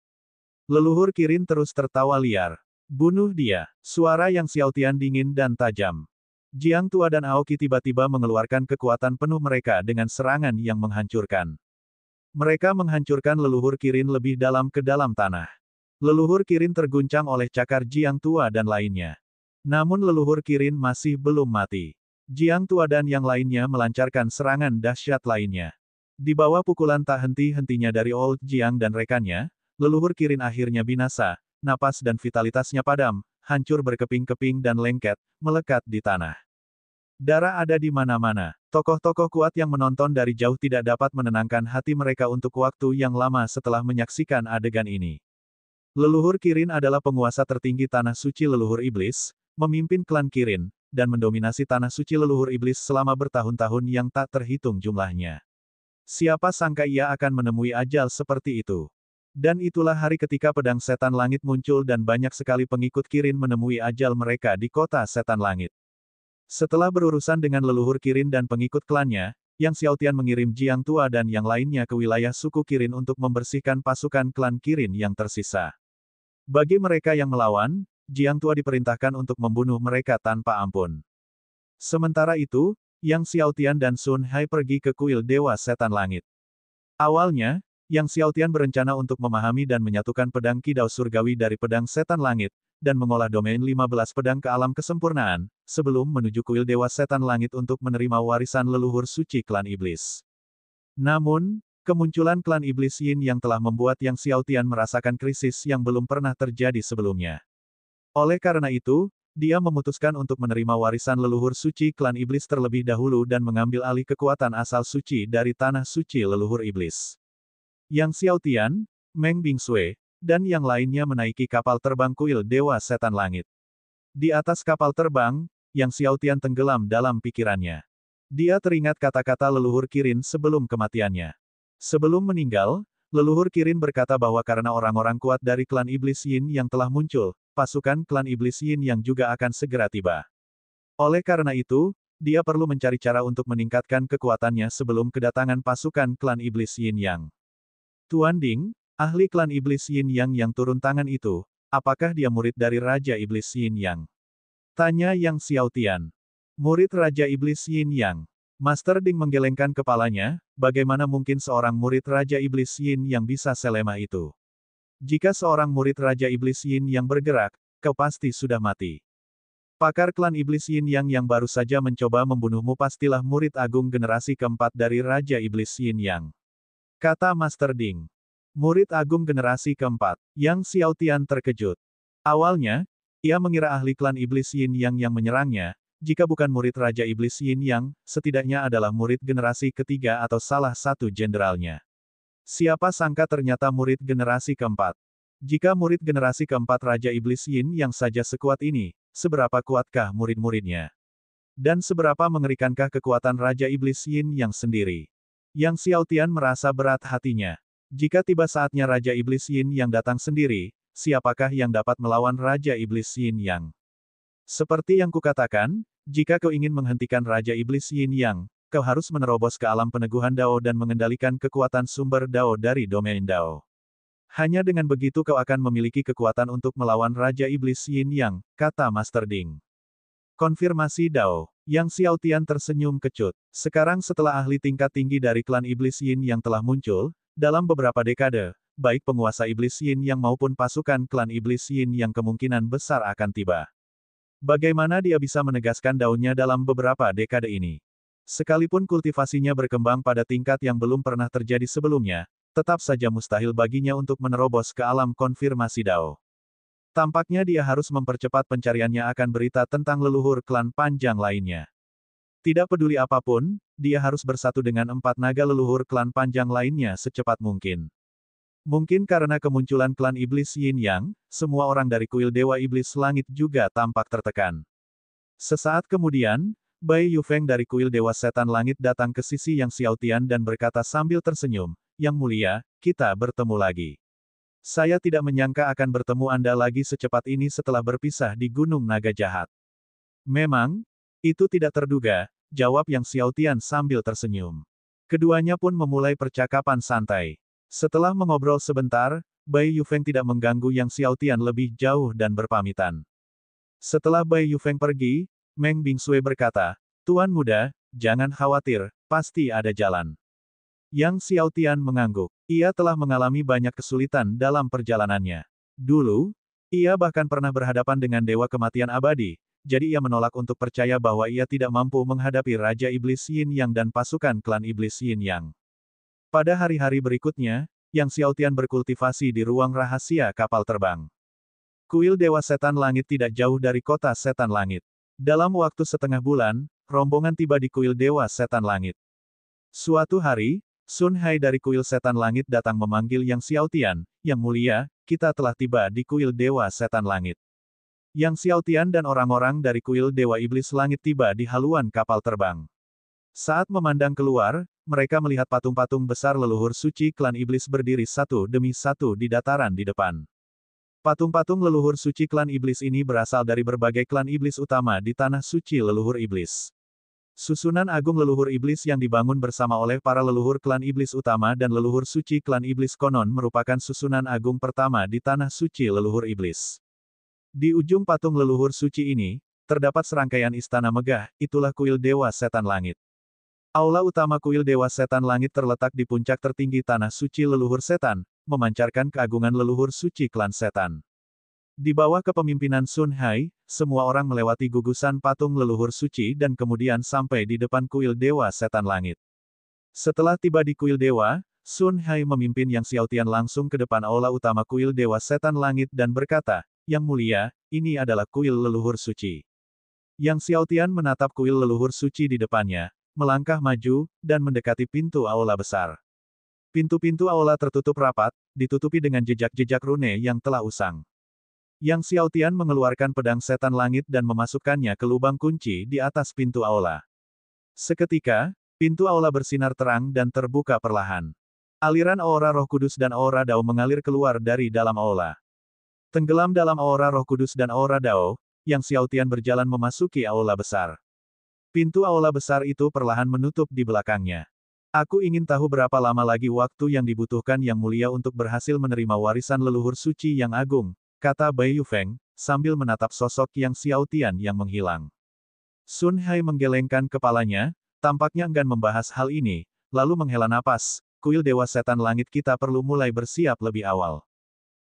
Leluhur Kirin terus tertawa liar. Bunuh dia. Suara Yang Xiaotian dingin dan tajam. Jiang Tua dan Aoki tiba-tiba mengeluarkan kekuatan penuh mereka dengan serangan yang menghancurkan. Mereka menghancurkan leluhur Kirin lebih dalam ke dalam tanah. Leluhur Kirin terguncang oleh cakar Jiang Tua dan lainnya. Namun leluhur Kirin masih belum mati. Jiang Tua dan yang lainnya melancarkan serangan dahsyat lainnya. Di bawah pukulan tak henti-hentinya dari Old Jiang dan rekannya, leluhur Kirin akhirnya binasa, napas dan vitalitasnya padam, hancur berkeping-keping dan lengket, melekat di tanah. Darah ada di mana-mana. Tokoh-tokoh kuat yang menonton dari jauh tidak dapat menenangkan hati mereka untuk waktu yang lama setelah menyaksikan adegan ini. Leluhur Kirin adalah penguasa tertinggi Tanah Suci Leluhur Iblis, memimpin klan Kirin, dan mendominasi Tanah Suci Leluhur Iblis selama bertahun-tahun yang tak terhitung jumlahnya. Siapa sangka ia akan menemui ajal seperti itu. Dan itulah hari ketika pedang setan langit muncul dan banyak sekali pengikut Kirin menemui ajal mereka di kota setan langit. Setelah berurusan dengan leluhur Kirin dan pengikut klannya, Yang Xiaotian mengirim Jiang Tua dan yang lainnya ke wilayah suku Kirin untuk membersihkan pasukan klan Kirin yang tersisa. Bagi mereka yang melawan, Jiang Tua diperintahkan untuk membunuh mereka tanpa ampun. Sementara itu, Yang Xiaotian dan Sun Hai pergi ke kuil Dewa Setan Langit. Awalnya, Yang Xiaotian berencana untuk memahami dan menyatukan pedang kidau surgawi dari pedang setan langit, dan mengolah domain 15 pedang ke alam kesempurnaan, sebelum menuju kuil Dewa Setan Langit untuk menerima warisan leluhur suci klan iblis. Namun, kemunculan klan iblis Yin yang telah membuat Yang Xiaotian merasakan krisis yang belum pernah terjadi sebelumnya. Oleh karena itu, dia memutuskan untuk menerima warisan leluhur suci klan iblis terlebih dahulu dan mengambil alih kekuatan asal suci dari tanah suci leluhur iblis. Yang Xiaotian, Meng Bingsui, dan yang lainnya menaiki kapal terbang kuil Dewa Setan Langit. Di atas kapal terbang, Yang Xiaotian tenggelam dalam pikirannya. Dia teringat kata-kata leluhur Kirin sebelum kematiannya. Sebelum meninggal, leluhur Kirin berkata bahwa karena orang-orang kuat dari klan iblis Yin yang telah muncul, pasukan klan iblis Yin yang juga akan segera tiba. Oleh karena itu, dia perlu mencari cara untuk meningkatkan kekuatannya sebelum kedatangan pasukan klan iblis Yin Yang. Tuan Ding, ahli klan iblis Yin Yang yang turun tangan itu, apakah dia murid dari Raja Iblis Yin Yang? Tanya Yang Xiaotian. Murid Raja Iblis Yin Yang. Master Ding menggelengkan kepalanya, bagaimana mungkin seorang murid Raja Iblis Yin yang bisa selemah itu? Jika seorang murid Raja Iblis Yin yang bergerak, kau pasti sudah mati. Pakar klan iblis Yin yang baru saja mencoba membunuhmu pastilah murid agung generasi keempat dari Raja Iblis Yin Yang. Kata Master Ding. Murid agung generasi keempat. Yang Xiaotian terkejut. Awalnya, ia mengira ahli klan iblis Yin yang menyerangnya, jika bukan murid Raja Iblis Yin Yang, setidaknya adalah murid generasi ketiga atau salah satu jenderalnya. Siapa sangka ternyata murid generasi keempat. Jika murid generasi keempat Raja Iblis Yin yang saja sekuat ini, seberapa kuatkah murid-muridnya? Dan seberapa mengerikankah kekuatan Raja Iblis Yin yang sendiri? Yang Xiaotian merasa berat hatinya. Jika tiba saatnya Raja Iblis Yin yang datang sendiri, siapakah yang dapat melawan Raja Iblis Yin Yang? Seperti yang kukatakan, jika kau ingin menghentikan Raja Iblis Yin Yang, kau harus menerobos ke alam peneguhan Dao dan mengendalikan kekuatan sumber Dao dari domain Dao. Hanya dengan begitu kau akan memiliki kekuatan untuk melawan Raja Iblis Yin Yang, kata Master Ding. Konfirmasi Dao. Yang Xiaotian tersenyum kecut. Sekarang setelah ahli tingkat tinggi dari klan iblis Yin yang telah muncul, dalam beberapa dekade, baik penguasa iblis Yin yang maupun pasukan klan iblis Yin yang kemungkinan besar akan tiba. Bagaimana dia bisa menegaskan daunnya dalam beberapa dekade ini? Sekalipun kultivasinya berkembang pada tingkat yang belum pernah terjadi sebelumnya, tetap saja mustahil baginya untuk menerobos ke alam konfirmasi Dao. Tampaknya dia harus mempercepat pencariannya akan berita tentang leluhur klan panjang lainnya. Tidak peduli apapun, dia harus bersatu dengan 4 naga leluhur klan panjang lainnya secepat mungkin. Mungkin karena kemunculan klan iblis Yin Yang, semua orang dari kuil Dewa Iblis Langit juga tampak tertekan. Sesaat kemudian, Bai Yufeng dari kuil Dewa Setan Langit datang ke sisi Yang Xiaotian dan berkata sambil tersenyum, "Yang mulia, kita bertemu lagi. Saya tidak menyangka akan bertemu Anda lagi secepat ini setelah berpisah di Gunung Naga Jahat." "Memang, itu tidak terduga," jawab Yang Xiaotian sambil tersenyum. Keduanya pun memulai percakapan santai. Setelah mengobrol sebentar, Bai Yufeng tidak mengganggu Yang Xiaotian lebih jauh dan berpamitan. Setelah Bai Yufeng pergi, Meng Bingsui berkata, "Tuan muda, jangan khawatir, pasti ada jalan." Yang Xiaotian mengangguk. Ia telah mengalami banyak kesulitan dalam perjalanannya. Dulu, ia bahkan pernah berhadapan dengan Dewa Kematian Abadi, jadi ia menolak untuk percaya bahwa ia tidak mampu menghadapi Raja Iblis Yin Yang dan pasukan klan Iblis Yin Yang. Pada hari-hari berikutnya, Yang Xiaotian berkultivasi di ruang rahasia kapal terbang. Kuil Dewa Setan Langit tidak jauh dari kota Setan Langit. Dalam waktu setengah bulan, rombongan tiba di Kuil Dewa Setan Langit. Suatu hari, Sun Hai dari Kuil Setan Langit datang memanggil Yang Xiaotian, "Yang mulia, kita telah tiba di Kuil Dewa Setan Langit." Yang Xiaotian dan orang-orang dari Kuil Dewa Iblis Langit tiba di haluan kapal terbang. Saat memandang keluar, mereka melihat patung-patung besar leluhur suci klan iblis berdiri satu demi satu di dataran di depan. Patung-patung leluhur suci klan iblis ini berasal dari berbagai klan iblis utama di tanah suci leluhur iblis. Susunan agung leluhur iblis yang dibangun bersama oleh para leluhur klan iblis utama dan leluhur suci klan iblis konon merupakan susunan agung pertama di tanah suci leluhur iblis. Di ujung patung leluhur suci ini, terdapat serangkaian istana megah, itulah Kuil Dewa Setan Langit. Aula utama Kuil Dewa Setan Langit terletak di puncak tertinggi tanah suci leluhur setan, memancarkan keagungan leluhur suci klan setan. Di bawah kepemimpinan Sun Hai, semua orang melewati gugusan patung leluhur suci dan kemudian sampai di depan Kuil Dewa Setan Langit. Setelah tiba di Kuil Dewa, Sun Hai memimpin Yang Xiaotian langsung ke depan aula utama Kuil Dewa Setan Langit dan berkata, "Yang mulia, ini adalah kuil leluhur suci." Yang Xiaotian menatap kuil leluhur suci di depannya, melangkah maju, dan mendekati pintu aula besar. Pintu-pintu aula tertutup rapat, ditutupi dengan jejak-jejak rune yang telah usang. Yang Xiaotian mengeluarkan pedang setan langit dan memasukkannya ke lubang kunci di atas pintu aula. Seketika, pintu aula bersinar terang dan terbuka perlahan. Aliran aura Roh Kudus dan aura Dao mengalir keluar dari dalam aula. Tenggelam dalam aura Roh Kudus dan aura Dao, Yang Xiaotian berjalan memasuki aula besar. Pintu aula besar itu perlahan menutup di belakangnya. "Aku ingin tahu berapa lama lagi waktu yang dibutuhkan Yang Mulia untuk berhasil menerima warisan leluhur suci yang agung," kata Bai Yufeng, sambil menatap sosok Yang Xiaotian yang menghilang. Sun Hai menggelengkan kepalanya, tampaknya enggan membahas hal ini, lalu menghela napas, "Kuil Dewa Setan Langit kita perlu mulai bersiap lebih awal."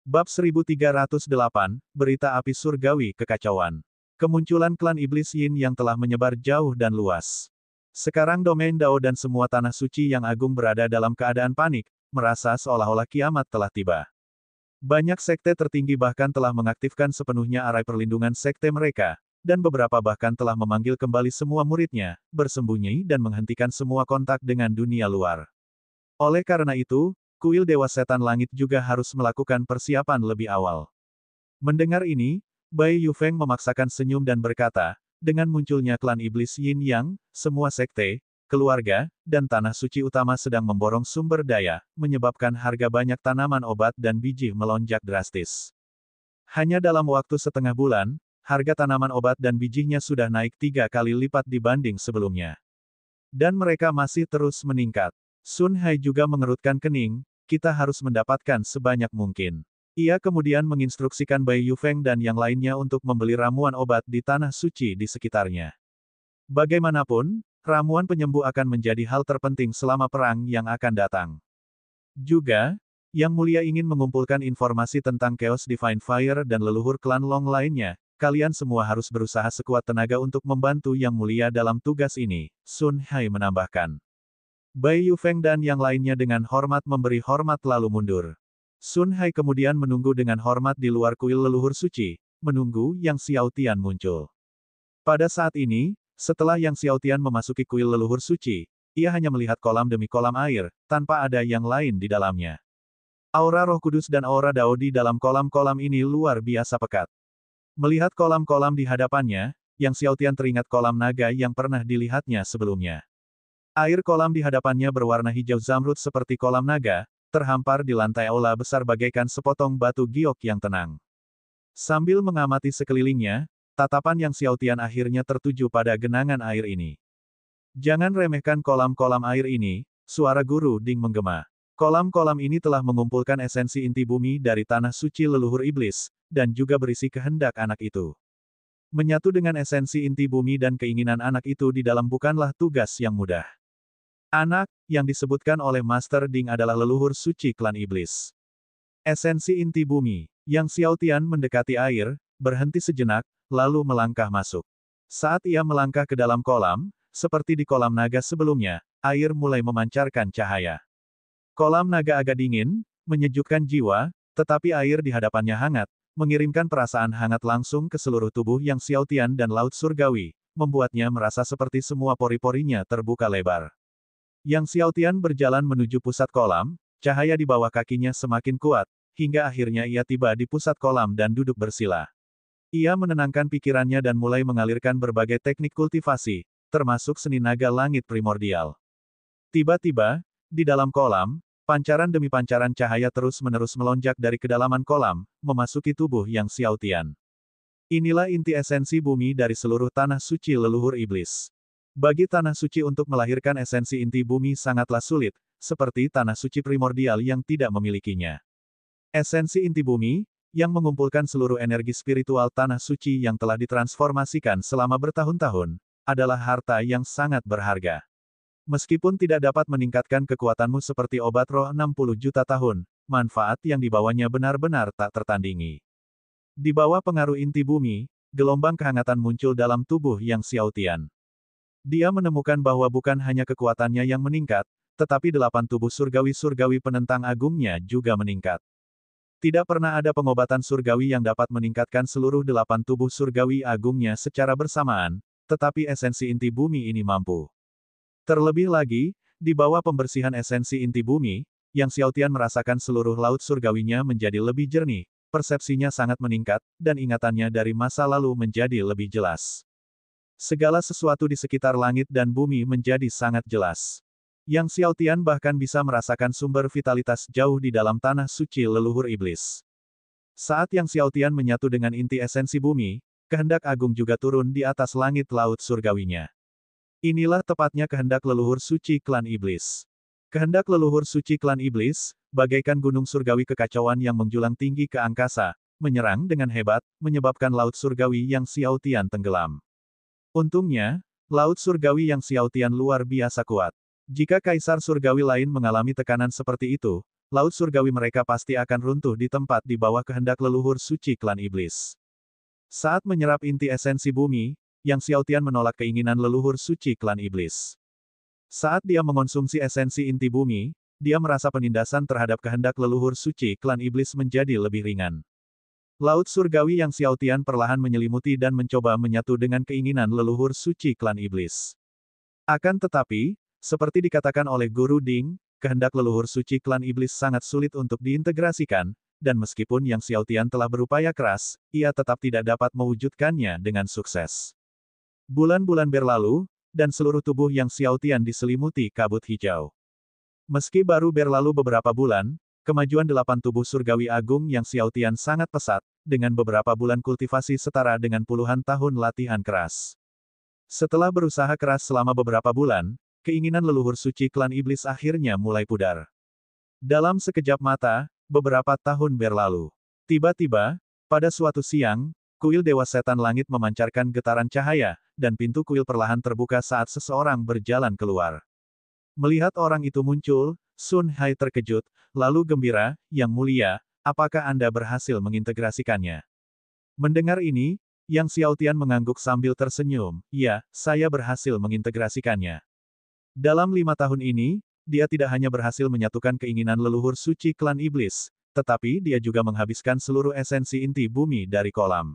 Bab 1308, Berita Api Surgawi Kekacauan. Kemunculan klan iblis Yin yang telah menyebar jauh dan luas. Sekarang domain Dao dan semua tanah suci yang agung berada dalam keadaan panik, merasa seolah-olah kiamat telah tiba. Banyak sekte tertinggi bahkan telah mengaktifkan sepenuhnya arai perlindungan sekte mereka, dan beberapa bahkan telah memanggil kembali semua muridnya, bersembunyi dan menghentikan semua kontak dengan dunia luar. Oleh karena itu, Kuil Dewa Setan Langit juga harus melakukan persiapan lebih awal. Mendengar ini, Bai Yufeng memaksakan senyum dan berkata, "Dengan munculnya klan iblis Yin Yang, semua sekte, keluarga, dan tanah suci utama sedang memborong sumber daya, menyebabkan harga banyak tanaman obat dan biji melonjak drastis. Hanya dalam waktu setengah bulan, harga tanaman obat dan bijinya sudah naik 3 kali lipat dibanding sebelumnya. Dan mereka masih terus meningkat." Sun Hai juga mengerutkan kening, "Kita harus mendapatkan sebanyak mungkin." Ia kemudian menginstruksikan Bai Yufeng dan yang lainnya untuk membeli ramuan obat di tanah suci di sekitarnya. Bagaimanapun, ramuan penyembuh akan menjadi hal terpenting selama perang yang akan datang. Juga, Yang Mulia ingin mengumpulkan informasi tentang Chaos Divine Fire dan leluhur klan Long lainnya. Kalian semua harus berusaha sekuat tenaga untuk membantu Yang Mulia dalam tugas ini, Sun Hai menambahkan. Bai Yufeng dan yang lainnya dengan hormat memberi hormat lalu mundur. Sun Hai kemudian menunggu dengan hormat di luar kuil leluhur suci, menunggu Yang Xiaotian muncul. Pada saat ini, setelah Yang Xiaotian memasuki kuil leluhur suci, ia hanya melihat kolam demi kolam air, tanpa ada yang lain di dalamnya. Aura Roh Kudus dan aura Dao di dalam kolam-kolam ini luar biasa pekat. Melihat kolam-kolam di hadapannya, Yang Xiaotian teringat kolam naga yang pernah dilihatnya sebelumnya. Air kolam di hadapannya berwarna hijau zamrud seperti kolam naga, terhampar di lantai aula besar bagaikan sepotong batu giok yang tenang. Sambil mengamati sekelilingnya, tatapan Yang Xiaotian akhirnya tertuju pada genangan air ini. "Jangan remehkan kolam-kolam air ini," suara Guru Ding menggema. Kolam-kolam ini telah mengumpulkan esensi inti bumi dari tanah suci leluhur iblis, dan juga berisi kehendak anak itu. Menyatu dengan esensi inti bumi dan keinginan anak itu di dalam bukanlah tugas yang mudah. Anak, yang disebutkan oleh Master Ding adalah leluhur suci klan iblis. Esensi inti bumi, yang Xiao Tian mendekati air, berhenti sejenak, lalu melangkah masuk. Saat ia melangkah ke dalam kolam, seperti di kolam naga sebelumnya, air mulai memancarkan cahaya. Kolam naga agak dingin, menyejukkan jiwa, tetapi air di hadapannya hangat, mengirimkan perasaan hangat langsung ke seluruh tubuh yang Xiao Tian dan Laut Surgawi, membuatnya merasa seperti semua pori-porinya terbuka lebar. Yang Xiao Tian berjalan menuju pusat kolam, cahaya di bawah kakinya semakin kuat, hingga akhirnya ia tiba di pusat kolam dan duduk bersila. Ia menenangkan pikirannya dan mulai mengalirkan berbagai teknik kultivasi, termasuk seni naga langit primordial. Tiba-tiba, di dalam kolam, pancaran demi pancaran cahaya terus-menerus melonjak dari kedalaman kolam, memasuki tubuh yang Xiao Tian. Inilah inti esensi bumi dari seluruh tanah suci leluhur iblis. Bagi tanah suci untuk melahirkan esensi inti bumi sangatlah sulit, seperti tanah suci primordial yang tidak memilikinya. Esensi inti bumi, yang mengumpulkan seluruh energi spiritual tanah suci yang telah ditransformasikan selama bertahun-tahun, adalah harta yang sangat berharga. Meskipun tidak dapat meningkatkan kekuatanmu seperti obat roh 60 juta tahun, manfaat yang dibawanya benar-benar tak tertandingi. Di bawah pengaruh inti bumi, gelombang kehangatan muncul dalam tubuh yang Xiao Tian. Dia menemukan bahwa bukan hanya kekuatannya yang meningkat, tetapi 8 tubuh surgawi-surgawi penentang agungnya juga meningkat. Tidak pernah ada pengobatan surgawi yang dapat meningkatkan seluruh 8 tubuh surgawi agungnya secara bersamaan, tetapi esensi inti bumi ini mampu. Terlebih lagi, di bawah pembersihan esensi inti bumi, yang Xiao Tian merasakan seluruh laut surgawinya menjadi lebih jernih, persepsinya sangat meningkat, dan ingatannya dari masa lalu menjadi lebih jelas. Segala sesuatu di sekitar langit dan bumi menjadi sangat jelas. Yang Xiao Tian bahkan bisa merasakan sumber vitalitas jauh di dalam tanah suci leluhur iblis. Saat Yang Xiao Tian menyatu dengan inti esensi bumi, kehendak agung juga turun di atas langit laut surgawinya. Inilah tepatnya kehendak leluhur suci klan iblis. Kehendak leluhur suci klan iblis, bagaikan gunung surgawi kekacauan yang menjulang tinggi ke angkasa, menyerang dengan hebat, menyebabkan laut surgawi yang Xiao Tian tenggelam. Untungnya, laut surgawi yang Xiao Tian luar biasa kuat. Jika kaisar surgawi lain mengalami tekanan seperti itu, laut surgawi mereka pasti akan runtuh di tempat di bawah kehendak leluhur suci klan iblis. Saat menyerap inti esensi bumi, Yang Xiao Tian menolak keinginan leluhur suci klan iblis. Saat dia mengonsumsi esensi inti bumi, dia merasa penindasan terhadap kehendak leluhur suci klan iblis menjadi lebih ringan. Laut surgawi yang Xiao Tian perlahan menyelimuti dan mencoba menyatu dengan keinginan leluhur suci klan iblis. Akan tetapi, seperti dikatakan oleh Guru Ding, kehendak leluhur suci klan iblis sangat sulit untuk diintegrasikan, dan meskipun Yang Xiao Tian telah berupaya keras, ia tetap tidak dapat mewujudkannya dengan sukses. Bulan-bulan berlalu, dan seluruh tubuh Yang Xiao Tian diselimuti kabut hijau. Meski baru berlalu beberapa bulan, kemajuan 8 tubuh surgawi agung Yang Xiao Tian sangat pesat, dengan beberapa bulan kultivasi setara dengan puluhan tahun latihan keras. Setelah berusaha keras selama beberapa bulan, keinginan leluhur suci klan iblis akhirnya mulai pudar. Dalam sekejap mata, beberapa tahun berlalu. Tiba-tiba, pada suatu siang, kuil Dewa Setan Langit memancarkan getaran cahaya, dan pintu kuil perlahan terbuka saat seseorang berjalan keluar. Melihat orang itu muncul, Sun Hai terkejut, lalu gembira, "Yang mulia, apakah Anda berhasil mengintegrasikannya?" Mendengar ini, Yang Xiao Tian mengangguk sambil tersenyum, "Ya, saya berhasil mengintegrasikannya." Dalam 5 tahun ini, dia tidak hanya berhasil menyatukan keinginan leluhur suci klan iblis, tetapi dia juga menghabiskan seluruh esensi inti bumi dari kolam.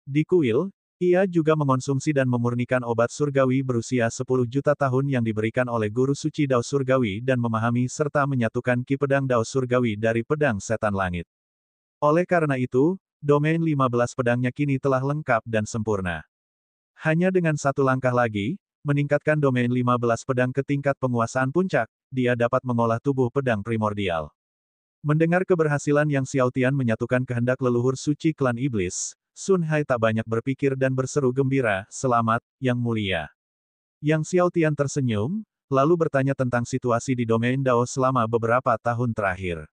Di kuil, ia juga mengonsumsi dan memurnikan obat surgawi berusia 10 juta tahun yang diberikan oleh guru suci Dao Surgawi dan memahami serta menyatukan ki pedang Dao Surgawi dari pedang setan langit. Oleh karena itu, domain 15 pedangnya kini telah lengkap dan sempurna. Hanya dengan satu langkah lagi, meningkatkan domain 15 pedang ke tingkat penguasaan puncak, dia dapat mengolah tubuh pedang primordial. Mendengar keberhasilan Yang Xiao Tian menyatukan kehendak leluhur suci klan iblis, Sun Hai tak banyak berpikir dan berseru gembira, "Selamat, Yang Mulia." Yang Xiao Tian tersenyum, lalu bertanya tentang situasi di domain Dao selama beberapa tahun terakhir.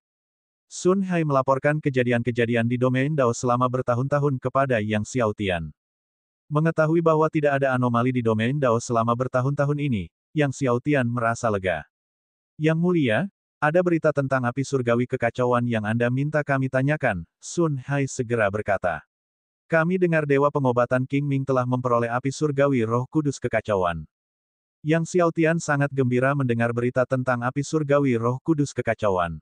Sun Hai melaporkan kejadian-kejadian di domain Dao selama bertahun-tahun kepada Yang Xiaotian. Mengetahui bahwa tidak ada anomali di domain Dao selama bertahun-tahun ini, Yang Xiaotian merasa lega. Yang mulia, ada berita tentang api surgawi kekacauan yang Anda minta kami tanyakan, Sun Hai segera berkata. Kami dengar Dewa Pengobatan King Ming telah memperoleh api surgawi Roh Kudus kekacauan. Yang Xiaotian sangat gembira mendengar berita tentang api surgawi Roh Kudus kekacauan.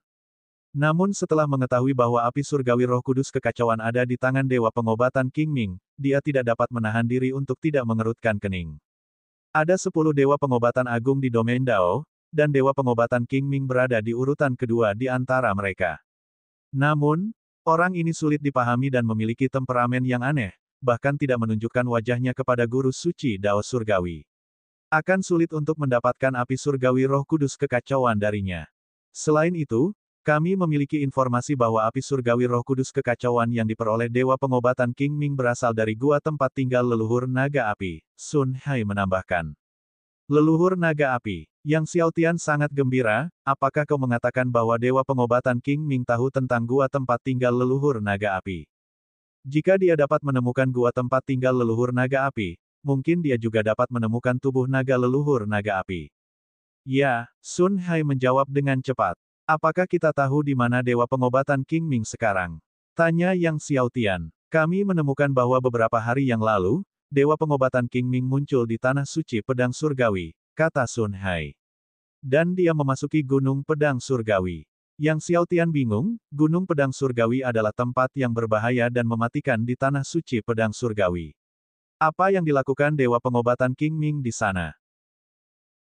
Namun setelah mengetahui bahwa api surgawi Roh Kudus kekacauan ada di tangan Dewa Pengobatan King Ming, dia tidak dapat menahan diri untuk tidak mengerutkan kening. Ada 10 Dewa Pengobatan Agung di domain Dao, dan Dewa Pengobatan King Ming berada di urutan kedua di antara mereka. Namun, orang ini sulit dipahami dan memiliki temperamen yang aneh, bahkan tidak menunjukkan wajahnya kepada guru suci Dao Surgawi. Akan sulit untuk mendapatkan api surgawi Roh Kudus kekacauan darinya. Selain itu, kami memiliki informasi bahwa api surgawi Roh Kudus kekacauan yang diperoleh Dewa Pengobatan King Ming berasal dari gua tempat tinggal leluhur naga api, Sun Hai menambahkan. Leluhur naga api. Yang Xiaotian sangat gembira, apakah kau mengatakan bahwa Dewa Pengobatan King Ming tahu tentang gua tempat tinggal leluhur naga api? Jika dia dapat menemukan gua tempat tinggal leluhur naga api, mungkin dia juga dapat menemukan tubuh naga leluhur naga api. Ya, Sun Hai menjawab dengan cepat. Apakah kita tahu di mana Dewa Pengobatan King Ming sekarang? Tanya Yang Xiaotian. Kami menemukan bahwa beberapa hari yang lalu, Dewa Pengobatan King Ming muncul di Tanah Suci Pedang Surgawi, kata Sun Hai. Dan dia memasuki Gunung Pedang Surgawi. Yang Xiaotian bingung, Gunung Pedang Surgawi adalah tempat yang berbahaya dan mematikan di Tanah Suci Pedang Surgawi. Apa yang dilakukan Dewa Pengobatan King Ming di sana?